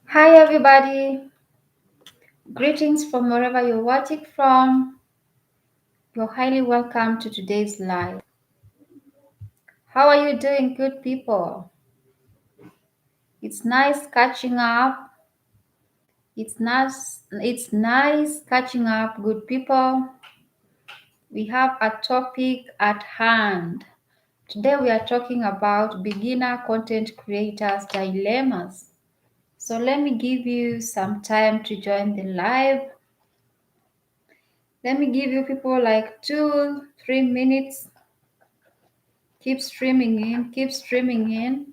Hi, everybody. Greetings from wherever you're watching from. You're highly welcome to today's live. How are you doing, good people? It's nice catching up. It's nice catching up, good people. We have a topic at hand. Today we are talking about beginner content creators dilemmas. So let me give you some time to join the live. Let me give you people like 2-3 minutes. Keep streaming in, keep streaming in.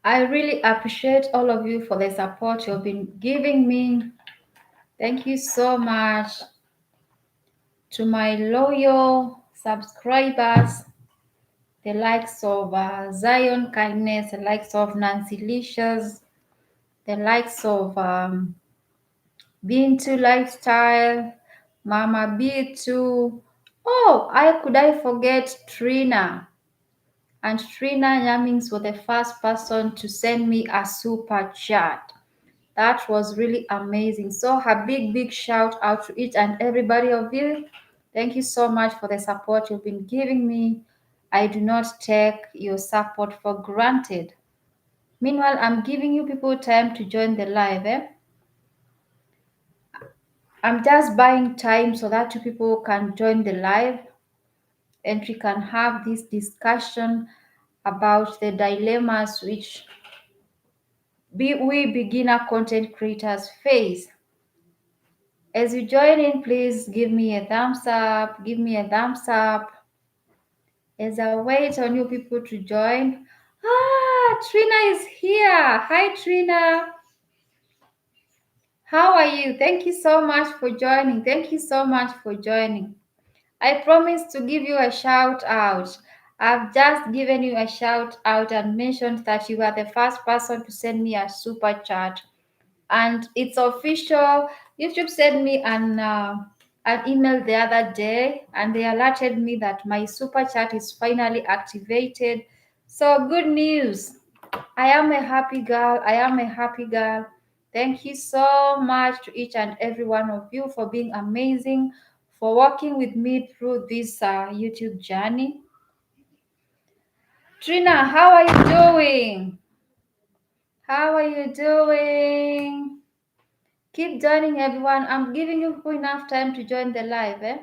I really appreciate all of you for the support you've been giving me. Thank you so much to my loyal subscribers, the likes of Zion Kindness, the likes of Nancy Licious, the likes of Bintu Lifestyle, Mama B2. Oh, I forget Trina. And Trina Yamings was the first person to send me a super chat. That was really amazing. So a big shout out to each and everybody of you. Thank you so much for the support you've been giving me. I do not take your support for granted. Meanwhile, I'm giving you people time to join the live. I'm just buying time so that you people can join the live and we can have this discussion about the dilemmas which we beginner content creators face. As you join in, please give me a thumbs up, give me a thumbs up as I wait on you people to join. Trina is here. Hi, Trina. How are you? Thank you so much for joining. Thank you so much for joining. I promised to give you a shout out. I've just given you a shout out and mentioned that you are the first person to send me a super chat. And it's official. YouTube sent me an email the other day, and they alerted me that my super chat is finally activated. So good news. I am a happy girl. I am a happy girl. Thank you so much to each and every one of you for being amazing, for walking with me through this YouTube journey. Trina, how are you doing? How are you doing? Keep joining, everyone. I'm giving you enough time to join the live.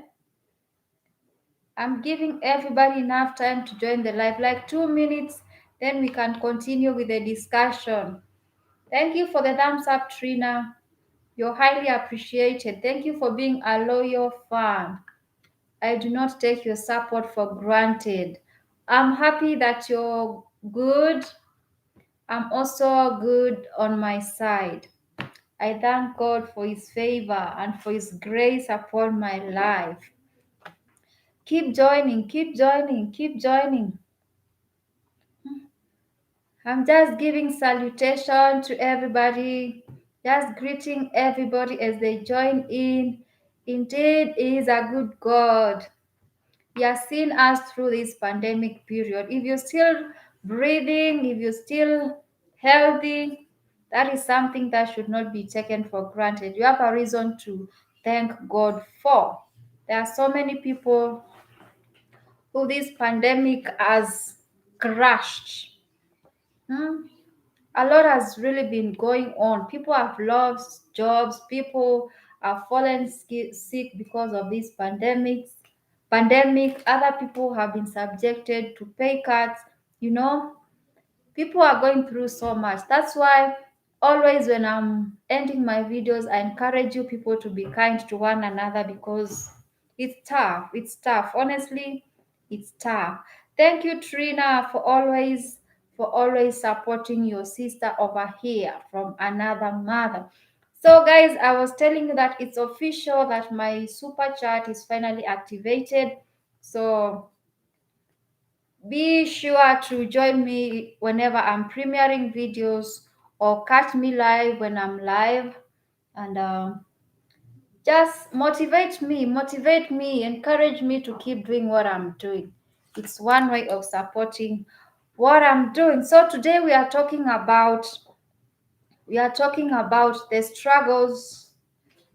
I'm giving everybody enough time to join the live, like 2 minutes, then we can continue with the discussion. Thank you for the thumbs up, Trina. You're highly appreciated. Thank you for being a loyal fan. I do not take your support for granted. I'm happy that you're good. I'm also good on my side. I thank God for His favor and for His grace upon my life. Keep joining, keep joining, keep joining. I'm just giving salutation to everybody, just greeting everybody as they join in. Indeed, He is a good God. He has seen us through this pandemic period. If you're still breathing, if you're still healthy, that is something that should not be taken for granted. You have a reason to thank God for. There are so many people who this pandemic has crushed. Hmm? A lot has really been going on. People have lost jobs. People have fallen sick because of this pandemic. Other people have been subjected to pay cuts. You know, people are going through so much. That's why always when I'm ending my videos, I encourage you people to be kind to one another because it's tough. It's tough. Honestly, it's tough. Thank you, Trina, for always supporting your sister over here from another mother. So guys, I was telling you that it's official that my super chat is finally activated. So be sure to join me whenever I'm premiering videos or catch me live when I'm live, and just motivate me, encourage me to keep doing what I'm doing. It's one way of supporting what I'm doing. So today we are talking about the struggles,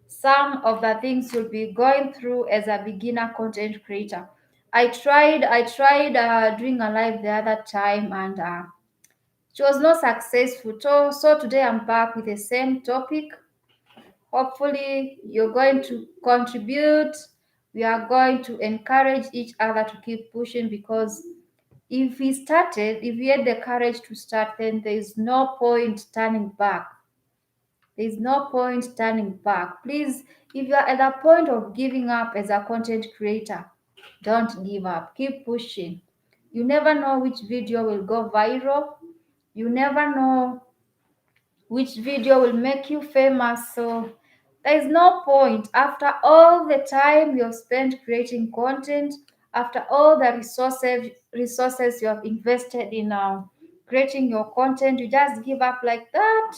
some of the things you'll be going through as a beginner content creator. I tried doing a live the other time, and it was not successful. So today I'm back with the same topic. Hopefully, you're going to contribute. We are going to encourage each other to keep pushing, because if we had the courage to start, then there is no point turning back. There is no point turning back. Please, if you are at the point of giving up as a content creator, don't give up. Keep pushing. You never know which video will go viral. You never know which video will make you famous. So there is no point, after all the time you've spent creating content, after all the resources you have invested in creating your content, you just give up like that.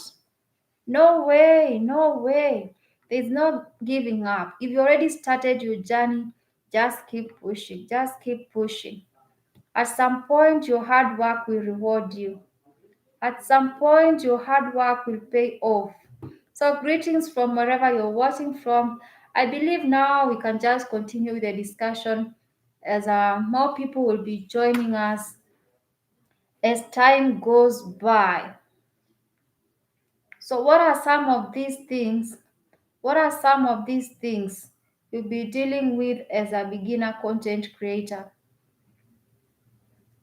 No way, no way. There's no giving up. If you already started your journey, just keep pushing. Just keep pushing. At some point, your hard work will reward you. At some point, your hard work will pay off. So, greetings from wherever you're watching from. I believe now we can just continue with the discussion as more people will be joining us as time goes by. So, what are some of these things? What are some of these things you'll be dealing with as a beginner content creator?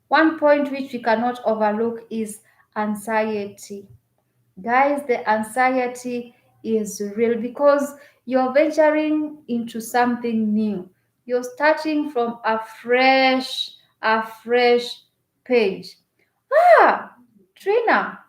One point which we cannot overlook is anxiety. Guys, the anxiety is real, because you're venturing into something new. You're starting from a fresh page. Ah, Trina,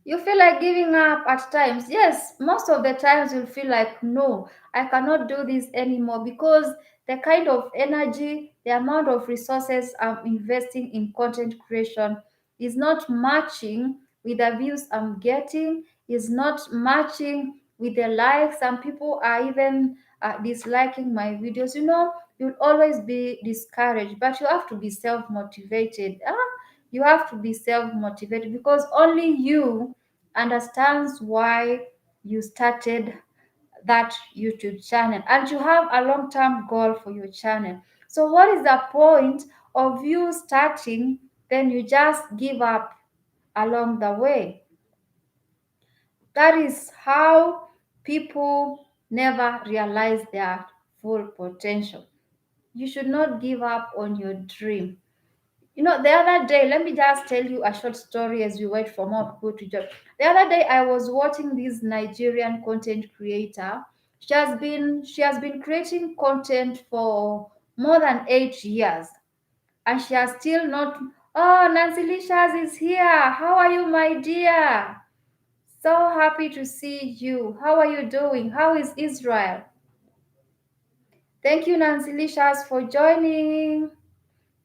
you feel like giving up at times. Yes, most of the times you'll feel like, no, I cannot do this anymore, because the kind of energy, the amount of resources I'm investing in content creation is not matching with the views I'm getting, is not matching with the likes. Some people are even disliking my videos. You'll always be discouraged, but you have to be self motivated. You have to be self motivated, because only you understands why you started that YouTube channel, and you have a long term goal for your channel. So, what is the point of you starting, then you just give up along the way? That is how people never realize their full potential. You should not give up on your dream. The other day, let me just tell you a short story as we wait for more people to join. The other day, I was watching this Nigerian content creator. She has been creating content for more than 8 years, and she has still not. Oh, Nancy Licious is here. How are you, my dear? So happy to see you. How are you doing? How is Israel? Thank you, Nancy Licious, for joining.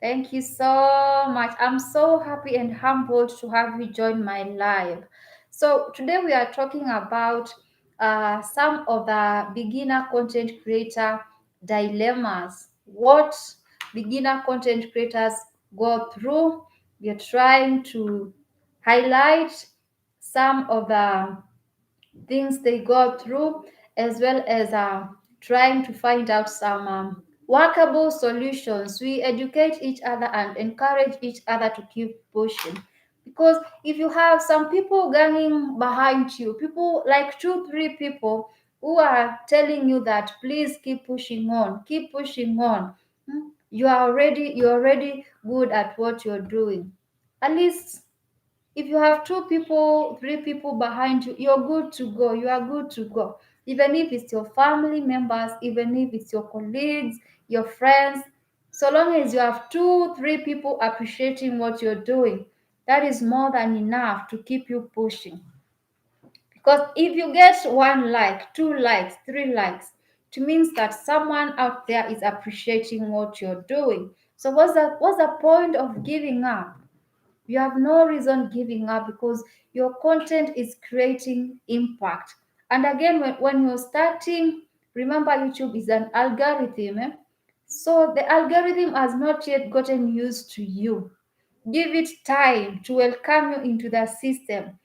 Thank you so much. I'm so happy and humbled to have you join my live. So today we are talking about some of the beginner content creator dilemmas. What beginner content creators go through. We are trying to highlight some of the things they go through, as well as trying to find out some workable solutions. We educate each other and encourage each other to keep pushing. Because if you have some people ganging behind you, people like two, three people who are telling you that please keep pushing on, you're already good at what you're doing. At least if you have two people, three people behind you, you're good to go. You are good to go. Even if it's your family members, even if it's your colleagues, your friends, so long as you have two, three people appreciating what you're doing, that is more than enough to keep you pushing. Because if you get one like, two likes, three likes, it means that someone out there is appreciating what you're doing. So what's the point of giving up? You have no reason giving up because your content is creating impact. And again, when you're starting, remember YouTube is an algorithm. So the algorithm has not yet gotten used to you. Give it time to welcome you into the system.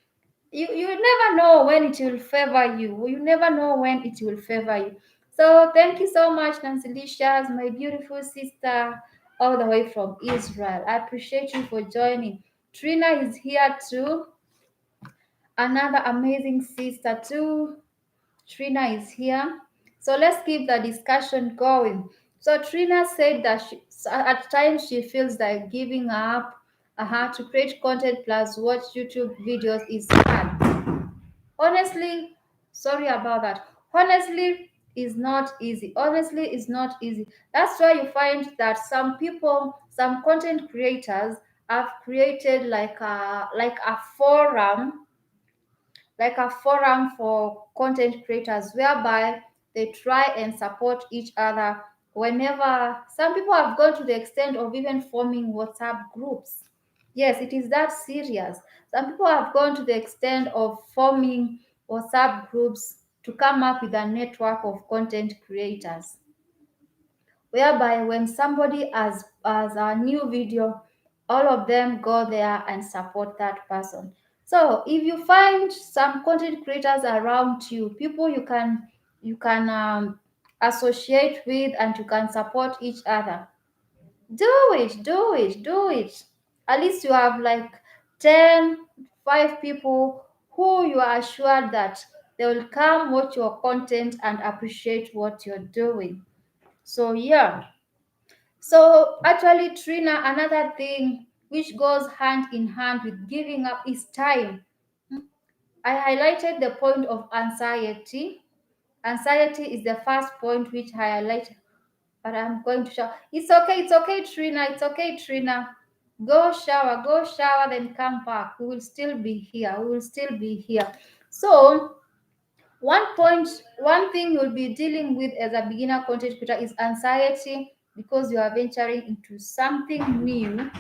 You never know when it will favor you. You never know when it will favor you. So thank you so much, Nancy Licious, my beautiful sister, all the way from Israel. I appreciate you for joining. Trina is here too, another amazing sister too. Trina is here. So let's keep the discussion going. So Trina said that at times she feels like giving up. To create content plus watch YouTube videos is hard. Honestly, sorry about that. Honestly, is not easy. Honestly, is not easy. That's why you find that some people, some content creators have created like a forum for content creators whereby they try and support each other. Whenever some people have gone to the extent of even forming WhatsApp groups. Yes, it is that serious. Some people have gone to the extent of forming WhatsApp groups to come up with a network of content creators, whereby when somebody has a new video, all of them go there and support that person. So if you find some content creators around you, people you can associate with and you can support each other, do it. At least you have like 5 people who you are assured that they will come watch your content and appreciate what you're doing. So yeah. So actually, Trina, another thing which goes hand in hand with giving up is time. I highlighted the point of anxiety. Anxiety is the first point which I highlighted, but I'm going to shower. It's okay, Trina. It's okay, Trina. Go shower, then come back. We will still be here. We will still be here. So one thing you'll be dealing with as a beginner content creator is anxiety because you are venturing into something new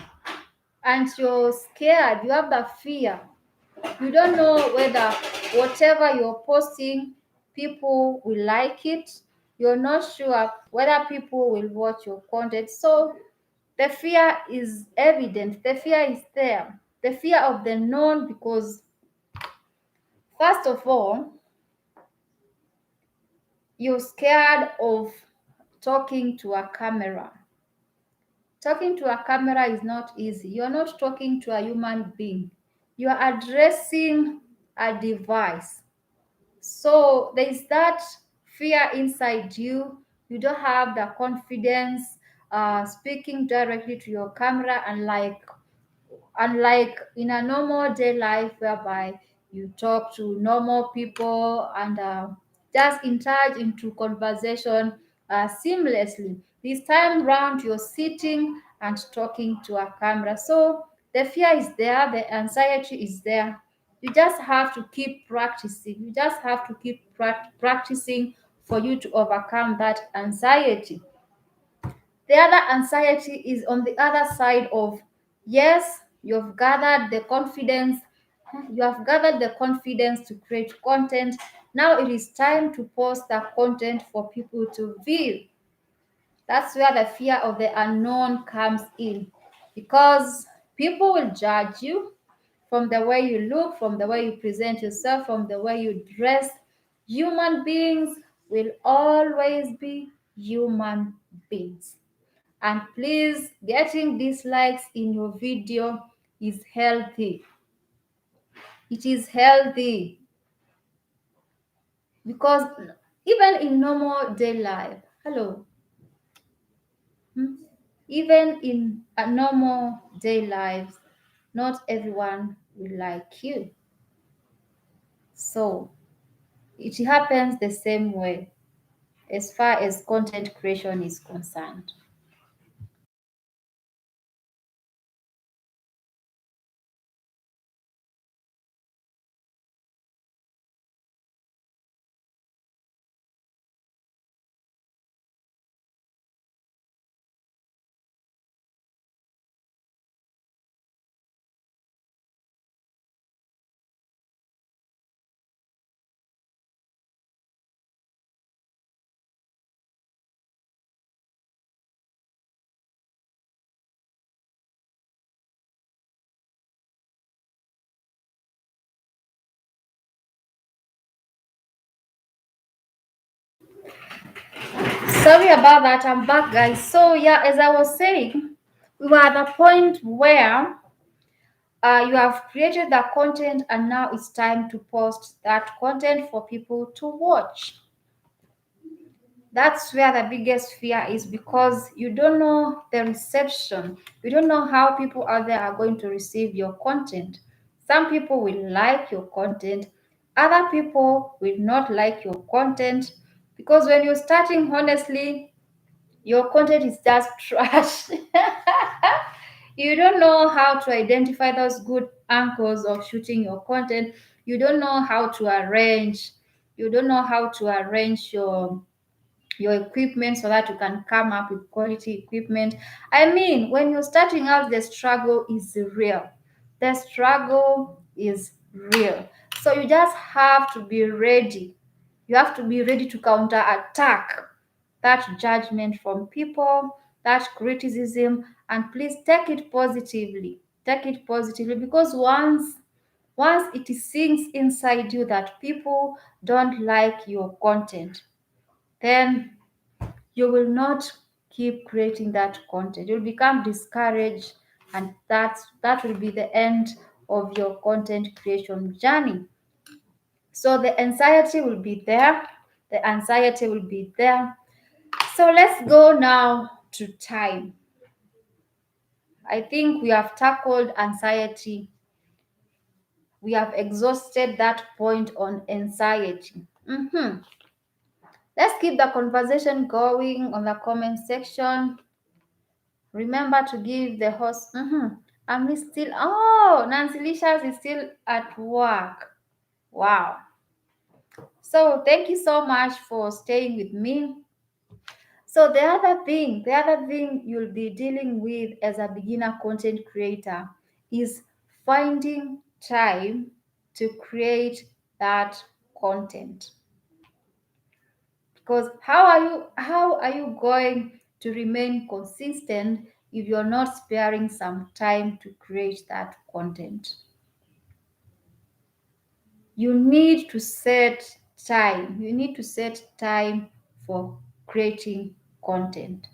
and you're scared. You have the fear. You don't know whether whatever you're posting, people will like it. You're not sure whether people will watch your content. So the fear is evident. The fear is there. The fear of the known because, first of all, you're scared of talking to a camera. Talking to a camera is not easy. You're not talking to a human being. You are addressing a device. So there is that fear inside you. You don't have the confidence speaking directly to your camera, unlike in a normal day life whereby you talk to normal people and just indulge into conversation seamlessly. This time round you're sitting and talking to a camera, so the fear is there, the anxiety is there. You just have to keep practicing. You just have to keep practicing for you to overcome that anxiety. The other anxiety is on the other side of, yes, you have gathered the confidence to create content. Now it is time to post the content for people to view. That's where the fear of the unknown comes in because people will judge you from the way you look, from the way you present yourself, from the way you dress. Human beings will always be human beings. And please, getting dislikes in your video is healthy. It is healthy because even in normal day life, hello, hmm, even in a normal day lives, not everyone will like you. So it happens the same way as far as content creation is concerned. Sorry about that. I'm back, guys. So yeah, as I was saying, we were at the point where you have created the content and now it's time to post that content for people to watch. That's where the biggest fear is, because you don't know the reception. You don't know how people out there are going to receive your content. Some people will like your content, other people will not like your content, because when you're starting, honestly, your content is just trash. You don't know how to identify those good angles of shooting your content. You don't know how to arrange. You don't know how to arrange your equipment so that you can come up with quality equipment. I mean, when you're starting out, the struggle is real. The struggle is real. So you just have to be ready. You have to be ready to counter attack that judgment from people, that criticism, and please take it positively. Take it positively, because once it sinks inside you that people don't like your content, then you will not keep creating that content. You'll become discouraged, and that will be the end of your content creation journey. So the anxiety will be there. The anxiety will be there. So let's go now to time. I think we have tackled anxiety. We have exhausted that point on anxiety. Let's keep the conversation going on the comment section. Remember to give the host. I'm still. Oh, Nancy Licious is still at work. Wow. So thank you so much for staying with me. So the other thing you'll be dealing with as a beginner content creator is finding time to create that content. Because how are you going to remain consistent if you're not sparing some time to create that content? You need to set time. You need to set time for creating content.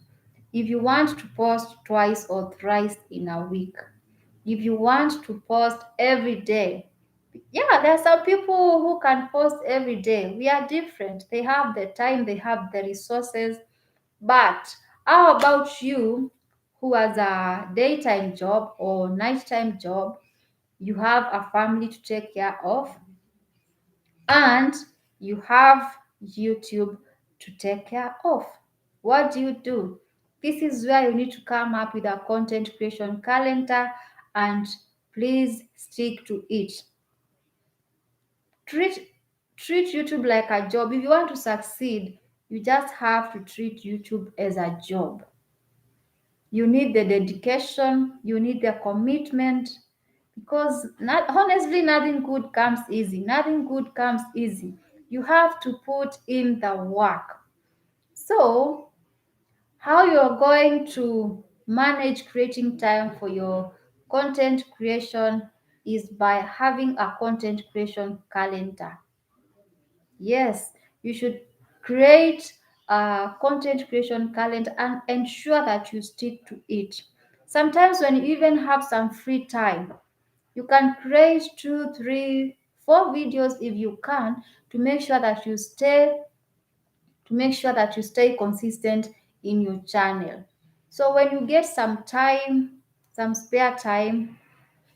If you want to post twice or thrice in a week, if you want to post every day, yeah, there are some people who can post every day. We are different. They have the time, they have the resources. But how about you, who has a daytime job or nighttime job? You have a family to take care of, and you have YouTube to take care of. What do? This is where you need to come up with a content creation calendar, and please stick to it. Treat treat YouTube like a job. If you want to succeed, you just have to treat YouTube as a job. You need the dedication, you need the commitment, because honestly, nothing good comes easy. Nothing good comes easy. You have to put in the work. So, how you're going to manage creating time for your content creation is by having a content creation calendar. Yes, you should create a content creation calendar and ensure that you stick to it. Sometimes, when you even have some free time, you can create 2, 3, 4 videos if you can, to make sure that you stay consistent in your channel. So when you get some time, some spare time,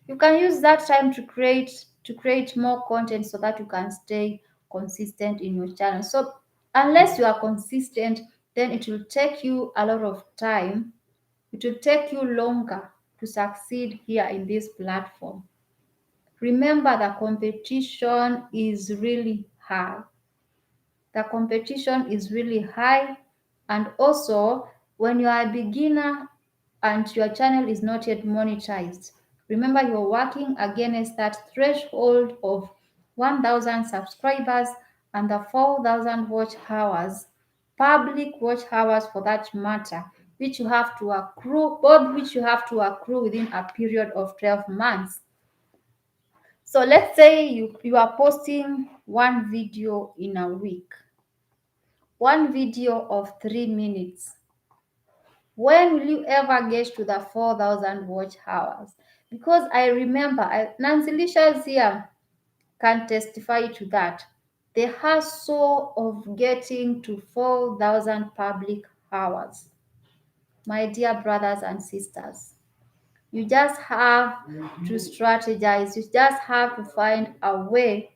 you can use that time to create more content so that you can stay consistent in your channel. So unless you are consistent, then it will take you a lot of time. It will take you longer to succeed here in this platform. Remember, the competition is really high. The competition is really high, and also when you are a beginner and your channel is not yet monetized, remember you're working against that threshold of 1000 subscribers and the 4000 watch hours, public watch hours for that matter, which you have to accrue, both which you have to accrue within a period of 12 months. So let's say you are posting one video in a week. one video of 3 minutes. When will you ever get to the 4,000 watch hours? Because I remember, Nancy Lisha's here can testify to that. The hustle of getting to 4,000 public hours. My dear brothers and sisters, you just have to strategize. You just have to find a way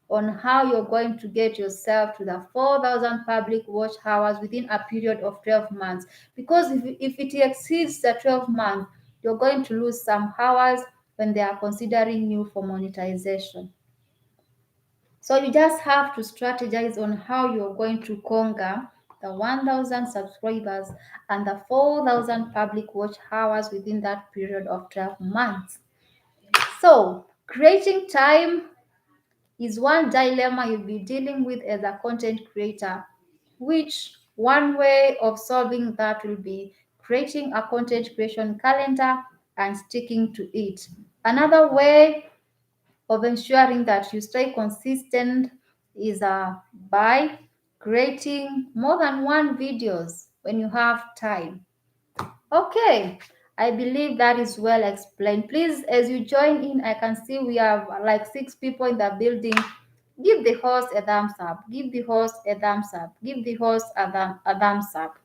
on how you're going to get yourself to the 4,000 public watch hours within a period of 12 months. Because if it exceeds the 12 months, you're going to lose some hours when they are considering you for monetization. So you just have to strategize on how you're going to conquer the 1,000 subscribers and the 4,000 public watch hours within that period of 12 months. So, creating time is one dilemma you'll be dealing with as a content creator, which one way of solving that will be creating a content creation calendar and sticking to it. Another way of ensuring that you stay consistent is by creating more than one videos when you have time. Okay, I believe that is well explained. Please, as you join in, I can see we have like 6 people in the building. Give the host a thumbs up. Give the host a thumbs up. Give the host a thumbs up.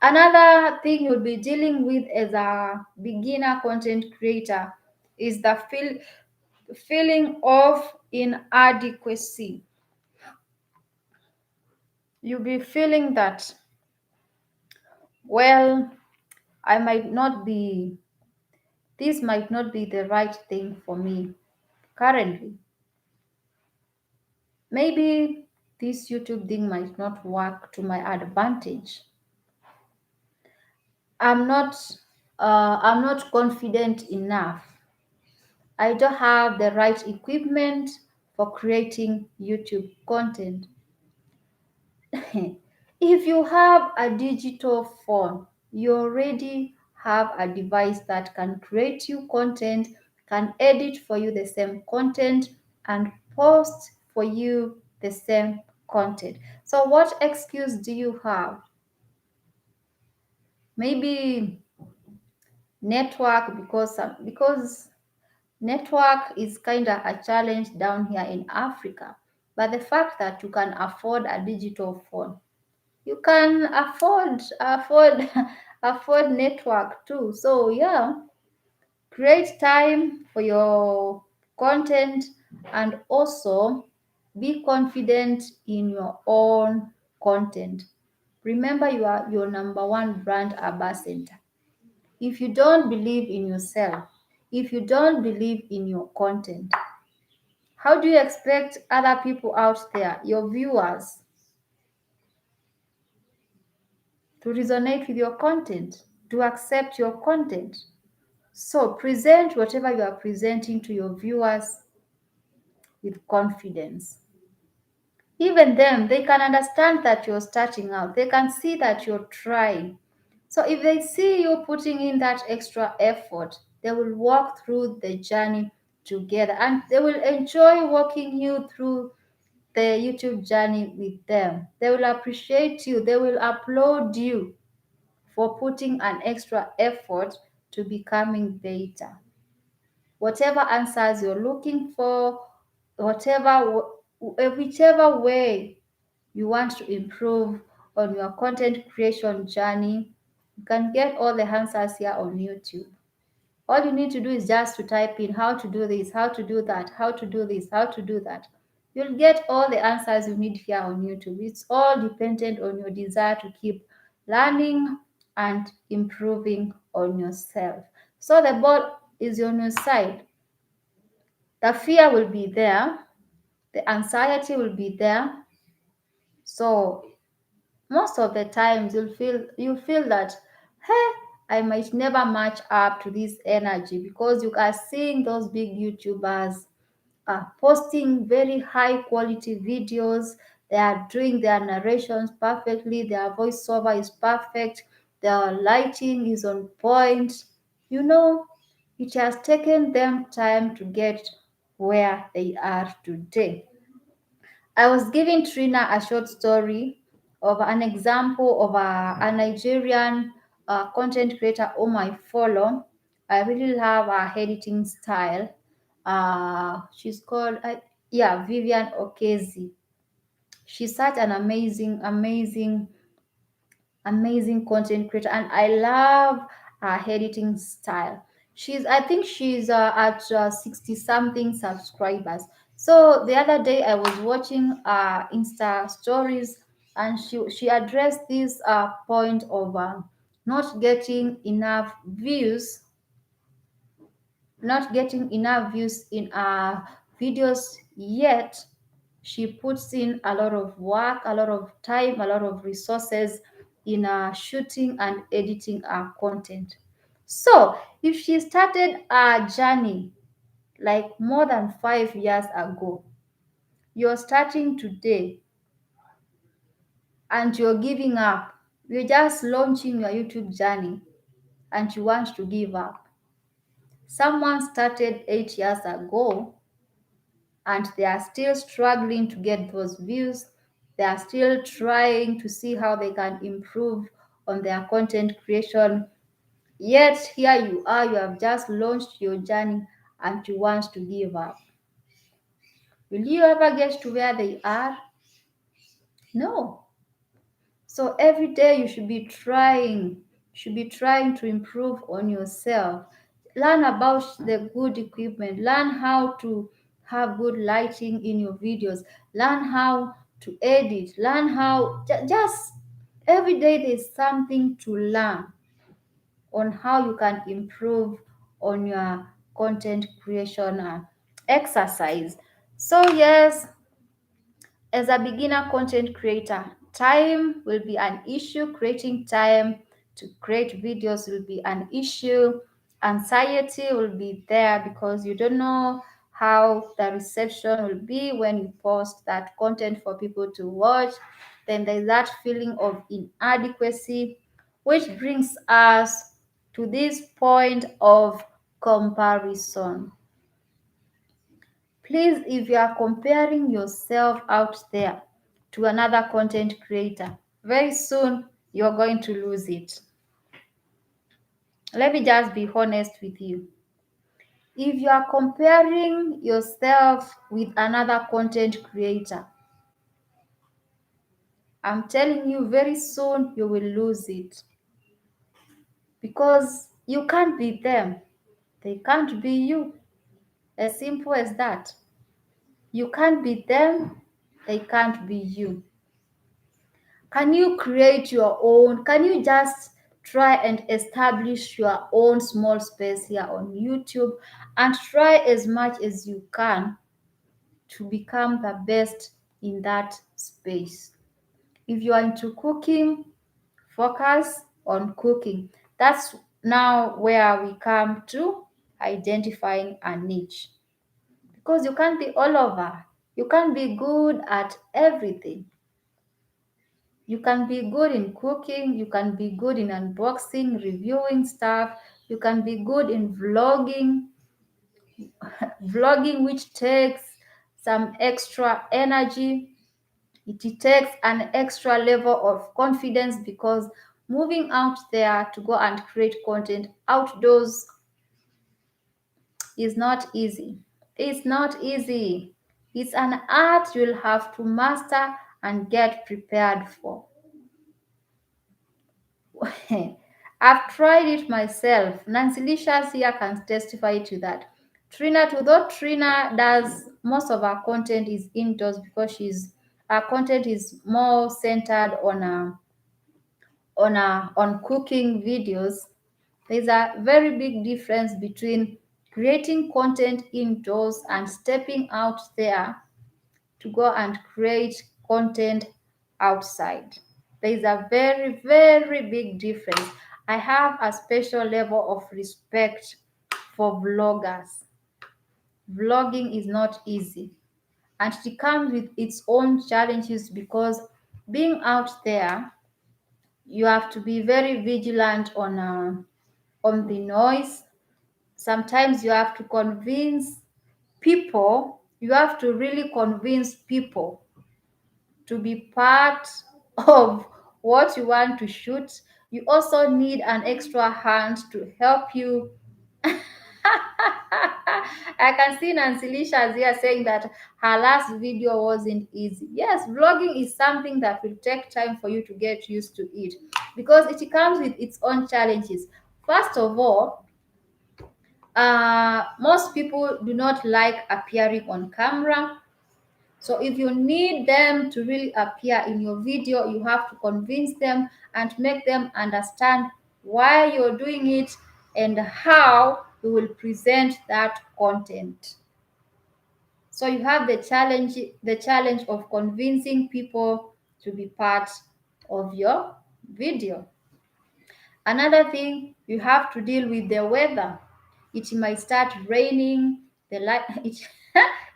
Another thing you'll be dealing with as a beginner content creator is the feeling of inadequacy. You'll be feeling that, well, I might not be, this might not be the right thing for me currently. Maybe this YouTube thing might not work to my advantage. I'm not I'm not confident enough. I don't have the right equipment for creating YouTube content. If you have a digital phone, you already have a device that can create you content, can edit for you the same content, and post for you the same content. So, what excuse do you have? Maybe network, because network is kind of a challenge down here in Africa. But the fact that you can afford a digital phone, you can afford network too. So yeah, create time for your content and also be confident in your own content. Remember, you are your number one brand ambassador. If you don't believe in yourself, if you don't believe in your content, how do you expect other people out there, your viewers, to resonate with your content, to accept your content? So present whatever you are presenting to your viewers with confidence. Even them, they can understand that you're starting out. They can see that you're trying. So if they see you putting in that extra effort, they will walk through the journey together and they will enjoy walking you through the YouTube journey with them. They will appreciate you. They will applaud you for putting an extra effort to becoming better. Whatever answers you're looking for, whichever way you want to improve on your content creation journey, you can get all the answers here on YouTube. All you need to do is just to type in how to do this, how to do that, how to do this, how to do that. You'll get all the answers you need here on YouTube. It's all dependent on your desire to keep learning and improving on yourself. So the ball is on your side. The fear will be there, the anxiety will be there. So most of the times you feel that, hey, I might never match up to this energy because you are seeing those big YouTubers posting very high quality videos. They are doing their narrations perfectly, their voiceover is perfect, their lighting is on point. You know, it has taken them time to get where they are today. I was giving Trina a short story of an example of a Nigerian content creator whom I follow. I really love her editing style. She's called, Vivian Okezi. She's such an amazing content creator, and I love her editing style. I think she's at 60 something subscribers. So the other day I was watching Insta stories, and she addressed this point of not getting enough views not getting enough views in our videos, yet she puts in a lot of work, a lot of time, a lot of resources in shooting and editing our content. So if she started a journey like more than 5 years ago, you're starting today and you're giving up, you're just launching your YouTube journey and you want to give up. Someone started 8 years ago and they are still struggling to get those views. They are still trying to see how they can improve on their content creation. Yet, here you are, you have just launched your journey and you want to give up. Will you ever get to where they are? No. So every day you should be trying to improve on yourself. Learn about the good equipment, learn how to have good lighting in your videos, learn how to edit, learn how just every day there's something to learn on how you can improve on your content creation exercise. So yes, as a beginner content creator, time will be an issue. Creating time to create videos will be an issue. Anxiety will be there because you don't know how the reception will be when you post that content for people to watch. Then there's that feeling of inadequacy, which brings us to this point of comparison. Please, if you are comparing yourself out there to another content creator, very soon you're going to lose it. Let me just be honest with you. If you are comparing yourself with another content creator, I'm telling you, very soon you will lose it because you can't be them. They can't be you. As simple as that. You can't be them. They can't be you. Can you create your own? Can you just try and establish your own small space here on YouTube and try as much as you can to become the best in that space? If you are into cooking, focus on cooking. That's now where we come to identifying a niche. Because you can't be all over. You can't be good at everything. You can be good in cooking, you can be good in unboxing, reviewing stuff, you can be good in vlogging, which takes some extra energy. It takes an extra level of confidence because moving out there to go and create content outdoors is not easy. It's not easy. It's an art you'll have to master and get prepared for. I've tried it myself. Nancy Licious here can testify to that. Though Trina does most of her content is indoors because her content is more centered on cooking videos. There's a very big difference between creating content indoors and stepping out there to go and create content outside. There is a very big difference. I have a special level of respect for vloggers. Vlogging is not easy and it comes with its own challenges because being out there, you have to be very vigilant on the noise. Sometimes you have to convince people, you have to really convince people to be part of what you want to shoot. You also need an extra hand to help you. I can see Nancy Lisha here saying that her last video wasn't easy. Yes, vlogging is something that will take time for you to get used to it because it comes with its own challenges. First of all, most people do not like appearing on camera. So if you need them to really appear in your video, you have to convince them and make them understand why you're doing it and how you will present that content. So you have the challenge of convincing people to be part of your video. Another thing, you have to deal with the weather. It might start raining. It,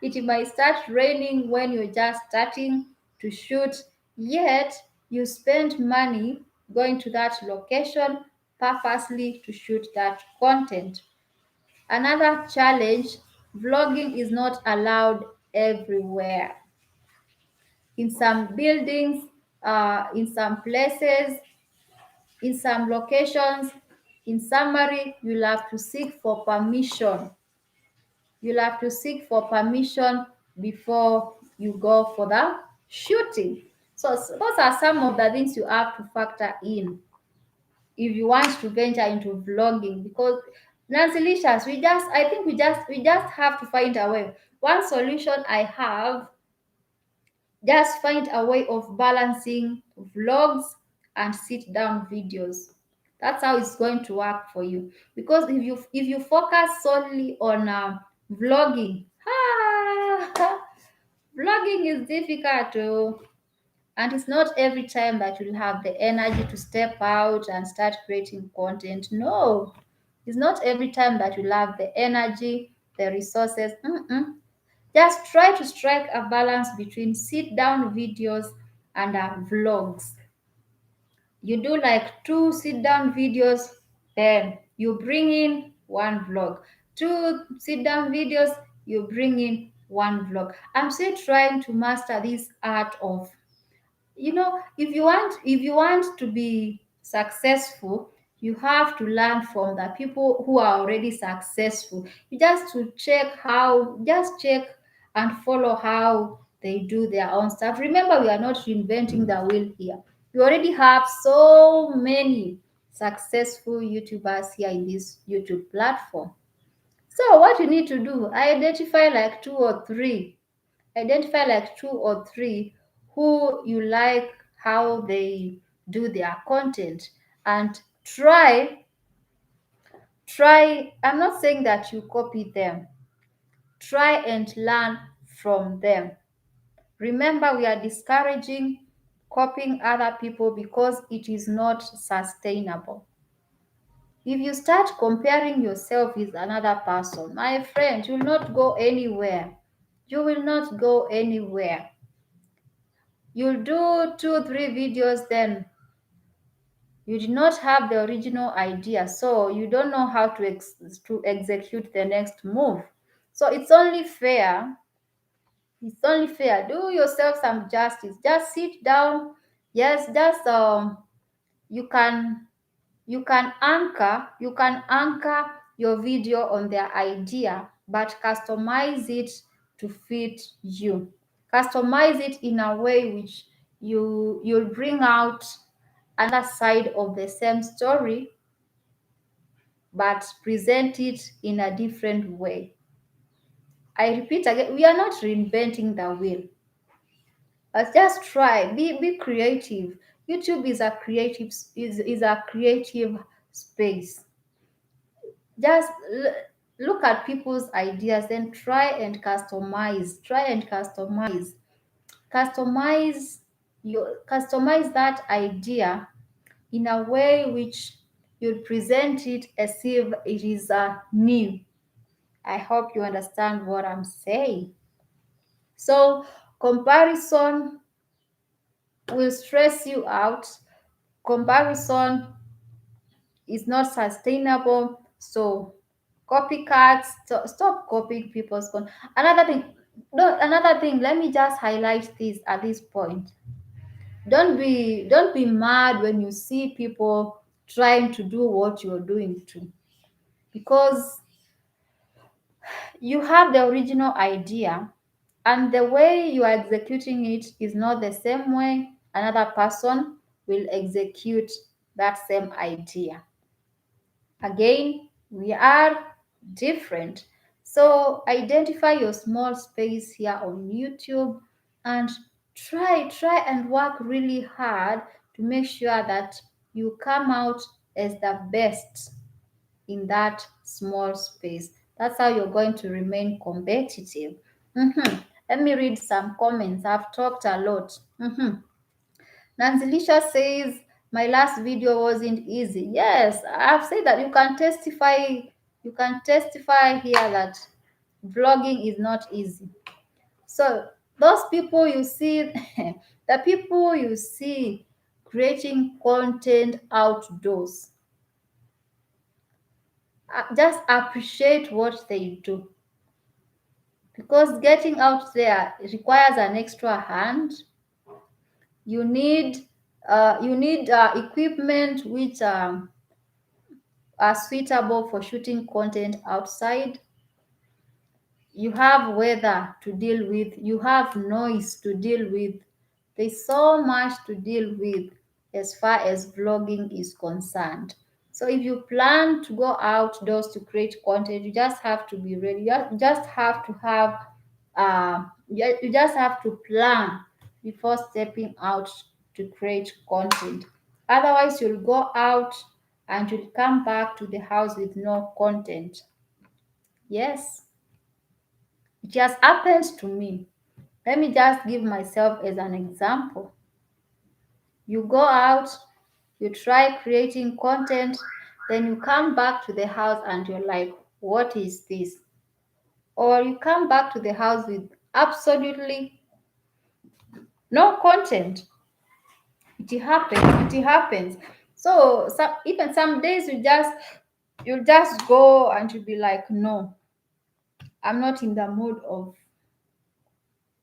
it might start raining when you're just starting to shoot. Yet you spend money going to that location purposely to shoot that content. Another challenge, vlogging is not allowed everywhere. In some buildings, in some places, in some locations, in summary, you'll have to seek for permission. You'll have to seek for permission before you go for the shooting. So those are some of the things you have to factor in if you want to venture into vlogging. Because Nancy Licious, we just have to find a way. One solution I have, just find a way of balancing vlogs and sit down videos. That's how it's going to work for you. Because if you focus solely on vlogging, vlogging is difficult, and it's not every time that you'll have the energy to step out and start creating content. No, it's not every time that you'll have the energy, the resources. Just try to strike a balance between sit down videos and vlogs. You do like two sit down videos, then you bring in one vlog. Two sit down videos, you bring in one vlog. I'm still trying to master this art of, if you want to be successful, you have to learn from the people who are already successful. You just check and follow how they do their own stuff. Remember, we are not reinventing the wheel here. We already have so many successful YouTubers here in this YouTube platform. So what you need to do, identify like two or three who you like how they do their content, and try. I'm not saying that you copy them. Try and learn from them. Remember, we are discouraging copying other people because it is not sustainable. If you start comparing yourself with another person, my friend, you will not go anywhere. You will not go anywhere. You'll do two, three videos, then you did not have the original idea, so you don't know how to execute the next move. So it's only fair. Do yourself some justice. Just sit down. Yes, just you can you can anchor your video on their idea, but customize it to fit you. Customize it in a way which you'll bring out another side of the same story, but present it in a different way. I repeat again, we are not reinventing the wheel. Just try, be creative. YouTube is a creative space. Just look at people's ideas, then try and customize customize that idea in a way which you'll present it as if it is new. I hope you understand what I'm saying. So comparison will stress you out. Comparison is not sustainable. So copycats, stop copying people's content. Another thing, no, another thing. Let me just highlight this at this point. Don't be mad when you see people trying to do what you're doing too, because you have the original idea and the way you are executing it is not the same way another person will execute that same idea. Again, we are different. So identify your small space here on YouTube and try and work really hard to make sure that you come out as the best in that small space. That's how you're going to remain competitive. Let me read some comments. I've talked a lot. Nanzilisha says, my last video wasn't easy. Yes, I've said that you can testify here that vlogging is not easy. So those people you see, the people you see creating content outdoors, just appreciate what they do, because getting out there requires an extra hand. You need equipment which are suitable for shooting content outside. You have weather to deal with, you have noise to deal with. There's so much to deal with as far as vlogging is concerned. So if you plan to go outdoors to create content, you just have to be ready. You just have to have you just have to plan before stepping out to create content. Otherwise, you'll go out and you'll come back to the house with no content. Yes, it has happened to me. Let me just give myself as an example. You go out, you try creating content, then you come back to the house and you're like, what is this? Or you come back to the house with absolutely no content. It happens. It happens. So even some days you just go and you'll be like, no, I'm not in the mood of,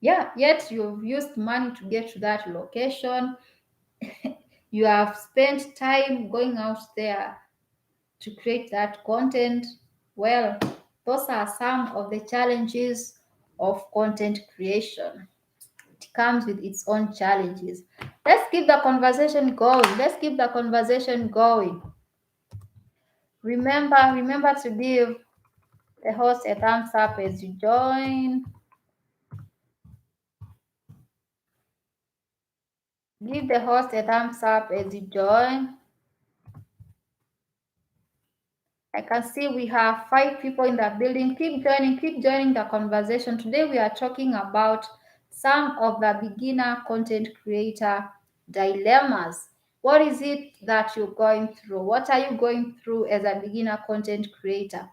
yeah, yet you've used money to get to that location. You have spent time going out there to create that content. Well, those are some of the challenges of content creation. It comes with its own challenges. Let's keep the conversation going. Let's keep the conversation going. Remember to give the host a thumbs up as you join. Give the host a thumbs up as you join. I can see we have 5 people in the building. Keep joining the conversation. Today we are talking about some of the beginner content creator dilemmas. What is it that you're going through? What are you going through as a beginner content creator?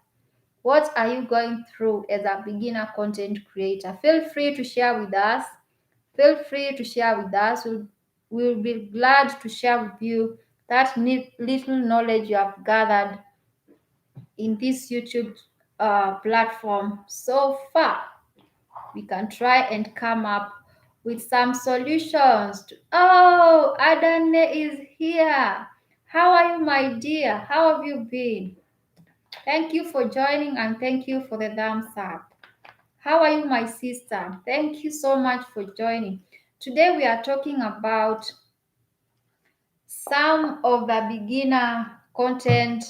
What are you going through as a beginner content creator? Feel free to share with us. Feel free to share with us. We'll be glad to share with you that little knowledge you have gathered in this YouTube platform so far. We can try and come up with some solutions. Oh, Adane is here. How are you, my dear? How have you been? Thank you for joining and thank you for the thumbs up. How are you, my sister? Thank you so much for joining. Today we are talking about some of the beginner content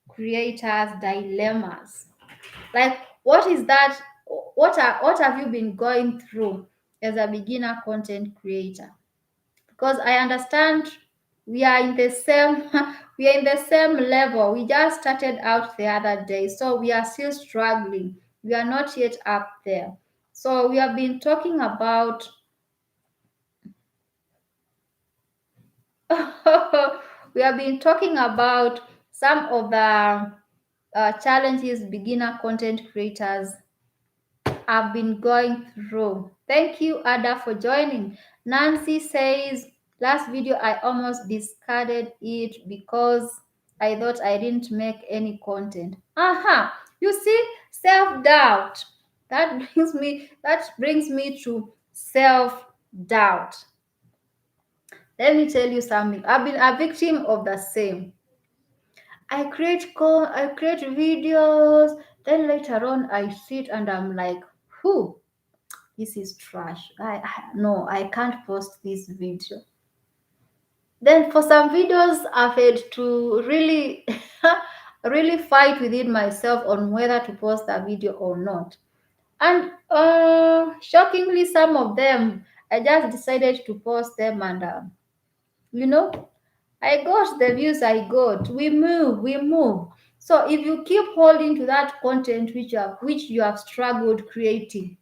creators' dilemmas. Like, what is that? What have you been going through as a beginner content creator? Because I understand we are in the same we are in the same level. We just started out the other day, so we are still struggling. We are not yet up there. So we have been talking about we have been talking about some of the challenges beginner content creators have been going through. Thank you, Ada, for joining. Nancy says, last video I almost discarded it because I thought I didn't make any content. Aha, you see, self-doubt. That brings me to self-doubt. Let me tell you something. I've been a victim of the same. I create videos, then later on I sit and I'm like, who? This is trash. No, I can't post this video. Then for some videos I've had to really really fight within myself on whether to post that video or not. And shockingly, some of them I just decided to post them, and you know, I got the views I got. We move. So if you keep holding to that content which you have struggled creating,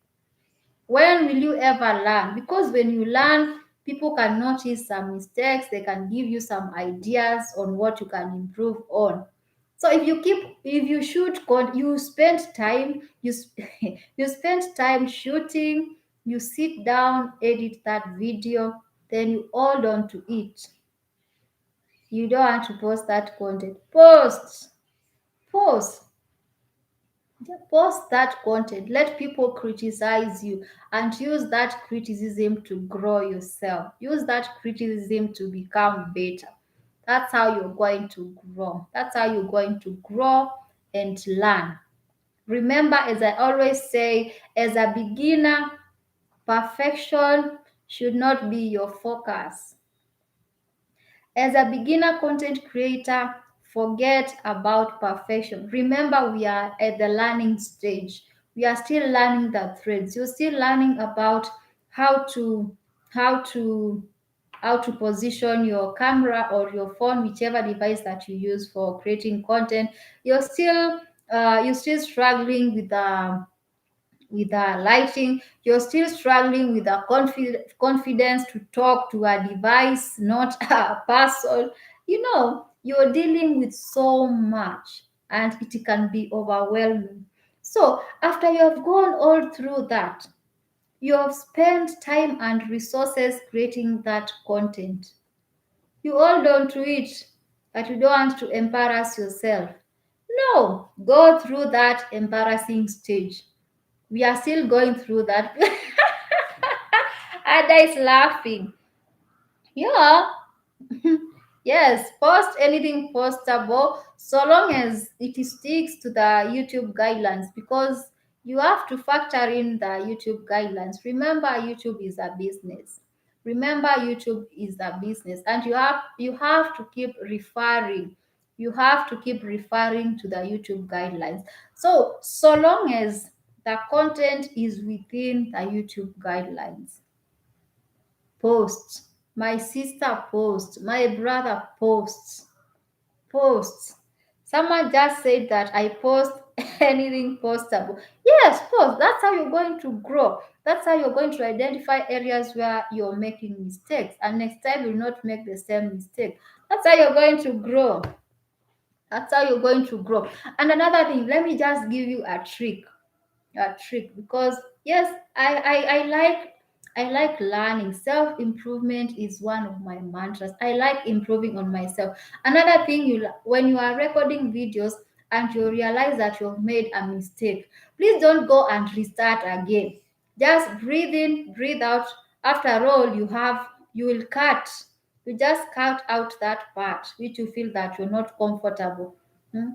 when will you ever learn? Because when you learn, people can notice some mistakes, they can give you some ideas on what you can improve on. So if you you spend time, you spend time shooting, you sit down, edit that video, then you hold on to it. You don't want to post that content. Post, post that content. Let people criticize you and use that criticism to grow yourself. Use that criticism to become better. That's how you're going to grow. That's how you're going to grow and learn. Remember, as I always say, as a beginner, perfection should not be your focus. As a beginner content creator, forget about perfection. Remember, we are at the learning stage. We are still learning the threads. You're still learning about how to how to how to position your camera or your phone, whichever device that you use for creating content. You're still struggling with the lighting. You're still struggling with the confidence to talk to a device, not a person. You're dealing with so much and it can be overwhelming. So after you have gone all through that, you have spent time and resources creating that content. You hold on to it, but you don't want to embarrass yourself. No, go through that embarrassing stage. We are still going through that. Ada is laughing. Yeah. Yes, post anything postable so long as it sticks to the YouTube guidelines, because you have to factor in the YouTube guidelines. Remember, YouTube is a business. Remember, YouTube is a business, and you have to keep referring. You have to keep referring to the YouTube guidelines. So long as the content is within the YouTube guidelines, posts. My sister posts. My brother posts. Posts. Someone just said that I post anything postable. Yes, post. That's how you're going to grow. That's how you're going to identify areas where you're making mistakes. And next time you'll not make the same mistake. That's how you're going to grow. That's how you're going to grow. And another thing, let me just give you a trick, because yes, I like learning. Self-improvement is one of my mantras. I like improving on myself. Another thing, when you are recording videos and you realize that you've made a mistake, please don't go and restart again. Just breathe in, breathe out. After all, you will cut. You just cut out that part which you feel that you're not comfortable. Hmm?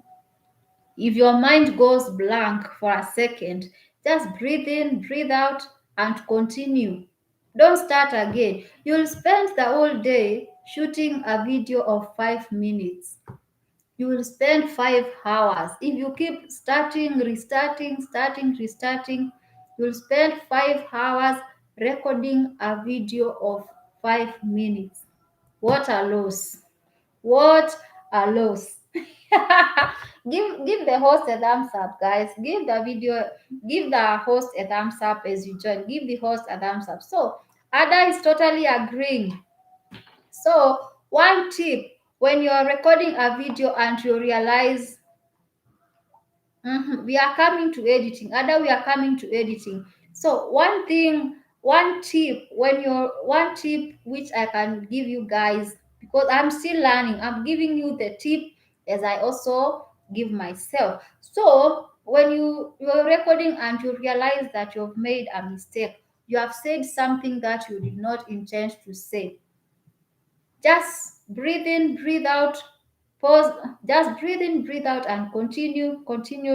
If your mind goes blank for a second, just breathe in, breathe out, and continue. Don't start again. You'll spend the whole day shooting a video of 5 minutes. You will spend 5 hours. If you keep starting, restarting, starting, restarting, you'll spend 5 hours recording a video of 5 minutes. What a loss! What a loss. Give the host a thumbs up, guys. Give the host a thumbs up as you join. Give the host a thumbs up. So Ada is totally agreeing. So one tip, when you're recording a video and you realize, we are coming to editing. Ada, we are coming to editing. So one tip which I can give you guys, because I'm still learning. I'm giving you the tip as I also give myself. So when you're recording and you realize that you've made a mistake, you have said something that you did not intend to say. Just breathe in, breathe out, pause, just breathe in, breathe out, and continue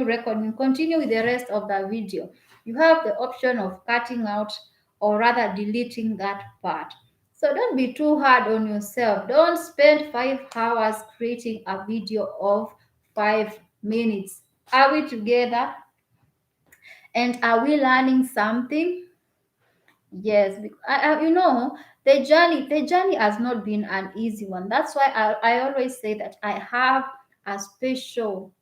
recording, continue with the rest of the video. You have the option of cutting out or rather deleting that part. So don't be too hard on yourself. Don't spend 5 hours creating a video of 5 minutes. Are we together? And are we learning something? Yes, the journey has not been an easy one. That's why I always say that I have a special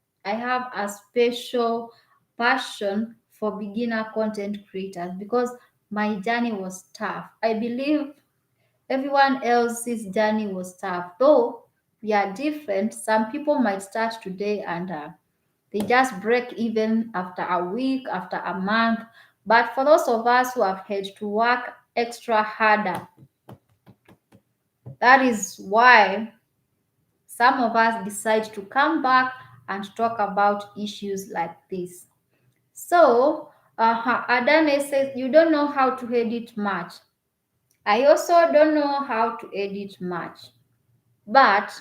passion for beginner content creators because my journey was tough. I believe everyone else's journey was tough, though we are different. Some people might start today and they just break even after a week, after a month. But for those of us who have had to work extra harder, that is why some of us decide to come back and talk about issues like this. So, Adane says, you don't know how to edit much. I also don't know how to edit much. But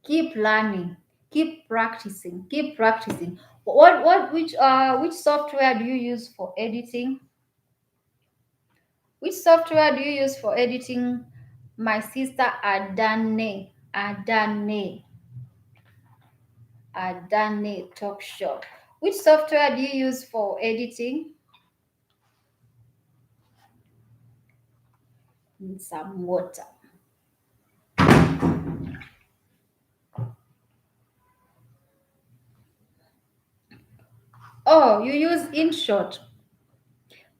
keep learning, keep practicing, keep practicing. Which software do you use for editing? Which software do you use for editing? My sister Adane Talk Shop. Which software do you use for editing? Need some water. Oh, you use InShot.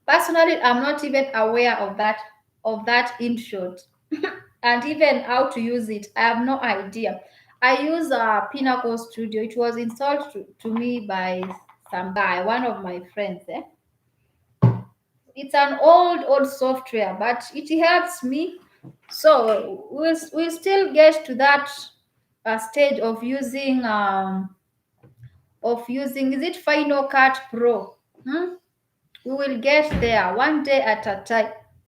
Personally, I'm not even aware of that InShot, and even how to use it. I have no idea. I use Pinnacle Studio. It was installed to me by some guy, one of my friends. It's an old software, but it helps me. So we still get to that stage of using, is it Final Cut Pro? Hmm? We will get there one day at a time.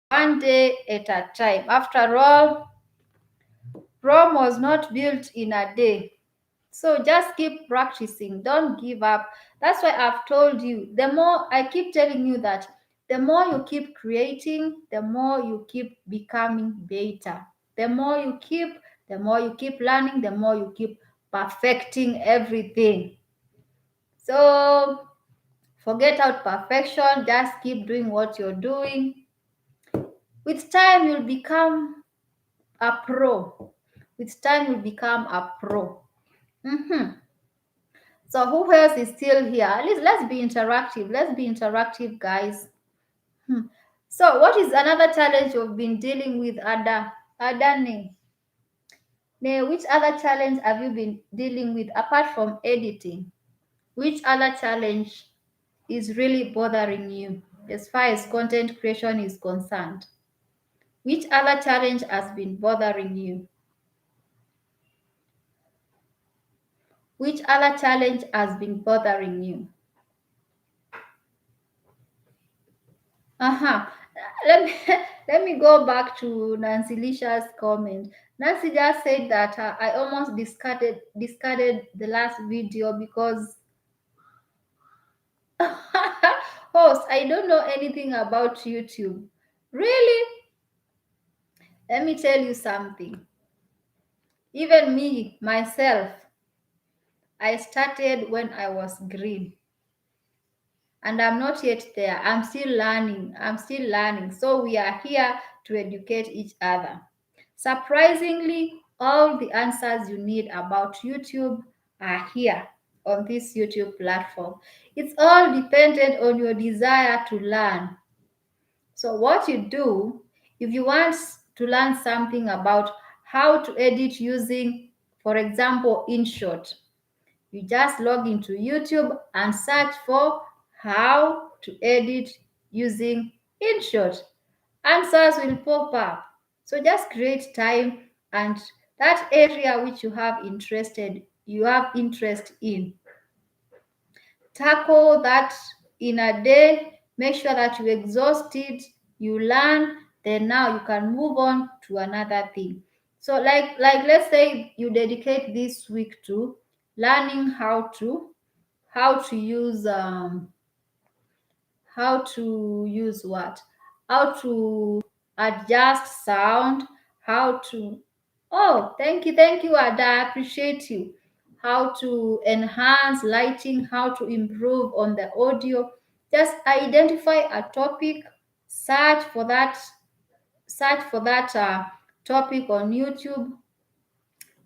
One day at a time. After all, Rome was not built in a day. So just keep practicing. Don't give up. That's why I've told you. The more I keep telling you that the more you keep creating, the more you keep becoming better. The more you keep learning, the more you keep perfecting everything. So forget out perfection. Just keep doing what you're doing. With time, you'll become a pro. With time, you'll become a pro. So who else is still here? At least let's be interactive. Let's be interactive, guys. Hmm. So what is another challenge you've been dealing with, Adani? Which other challenge have you been dealing with apart from editing? Which other challenge is really bothering you as far as content creation is concerned? Which other challenge has been bothering you? Which other challenge has been bothering you? Uh-huh. Let me let me go back to Nancy Lisha's comment. Nancy just said that I almost discarded the last video because host, I don't know anything about YouTube. Really? Let me tell you something. Even me, myself, I started when I was green. And I'm not yet there. I'm still learning. I'm still learning. So we are here to educate each other. Surprisingly, all the answers you need about YouTube are here on this YouTube platform. It's all dependent on your desire to learn. So, what you do, if you want to learn something about how to edit using, for example, InShot, you just log into YouTube and search for how to edit using InShot. Answers will pop up. So just create time and that area which you have interest in. Tackle that in a day. Make sure that you exhaust it, you learn, then now you can move on to another thing. So like let's say you dedicate this week to learning how to use how to use what? How to adjust sound, how to oh thank you Ada, I appreciate you. How to enhance lighting, how to improve on the audio. Just identify a topic, search for that, topic on YouTube.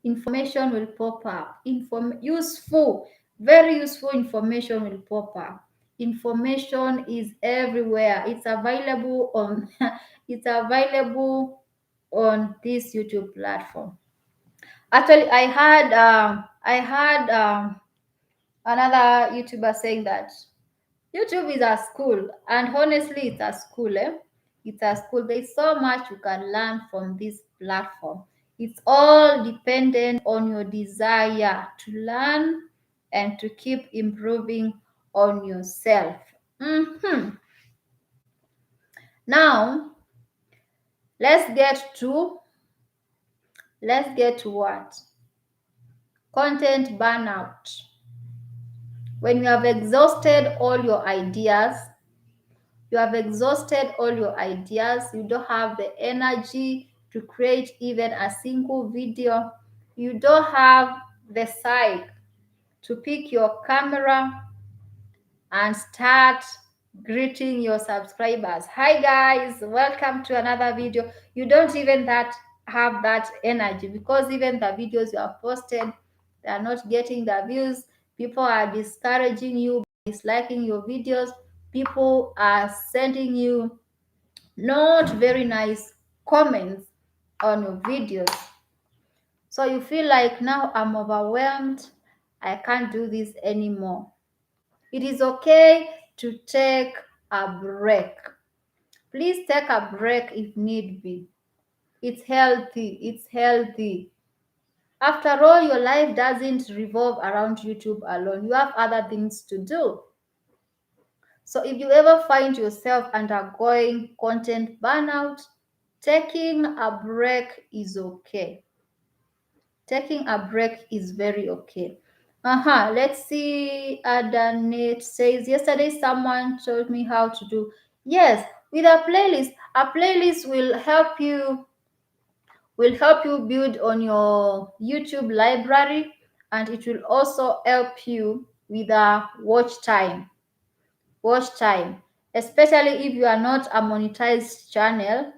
Information will pop up. Useful, very useful information will pop up. Information is everywhere. It's available on it's available on this YouTube platform. Actually, I had another YouTuber saying that YouTube is a school, and honestly, it's a school. It's a school. There's so much you can learn from this platform. It's all dependent on your desire to learn and to keep improving on yourself. Mhm. Now, let's get to what? Content burnout. When you have exhausted all your ideas, you don't have the energy to create even a single video, you don't have the psych to pick your camera and start greeting your subscribers. Hi guys, welcome to another video. You don't even that have that energy, because even the videos you have posted, they are not getting the views. People are discouraging you, disliking your videos. People are sending you not very nice comments on your videos. So you feel like, now I'm overwhelmed, I can't do this anymore. It is okay to take a break. Please take a break if need be. It's healthy. It's healthy. After all, your life doesn't revolve around YouTube alone. You have other things to do. So if you ever find yourself undergoing content burnout, taking a break is okay. Taking a break is very okay. Let's see. Adanet says, yesterday someone told me how to do. Yes, with a playlist. A playlist will help you build on your YouTube library, and it will also help you with a watch time. Watch time. Especially if you are not a monetized channel,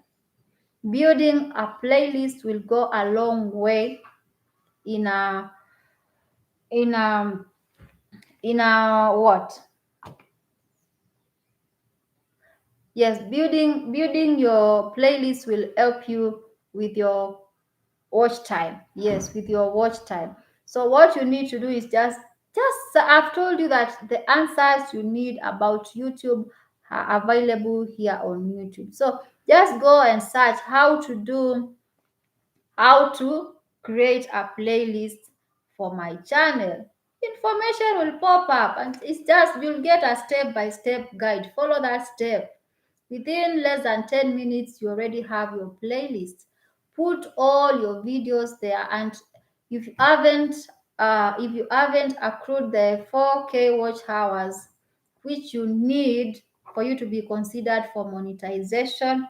building a playlist will go a long way in a in a in a what? Yes, building your playlist will help you with your watch time. Yes, with your watch time. So what you need to do is just I've told you that the answers you need about YouTube are available here on YouTube. So just go and search how to create a playlist for my channel. Information will pop up, and it's just you'll get a step-by-step guide. Follow that step. Within less than 10 minutes, you already have your playlist. Put all your videos there, and if you haven't accrued the 4K watch hours, which you need for you to be considered for monetization,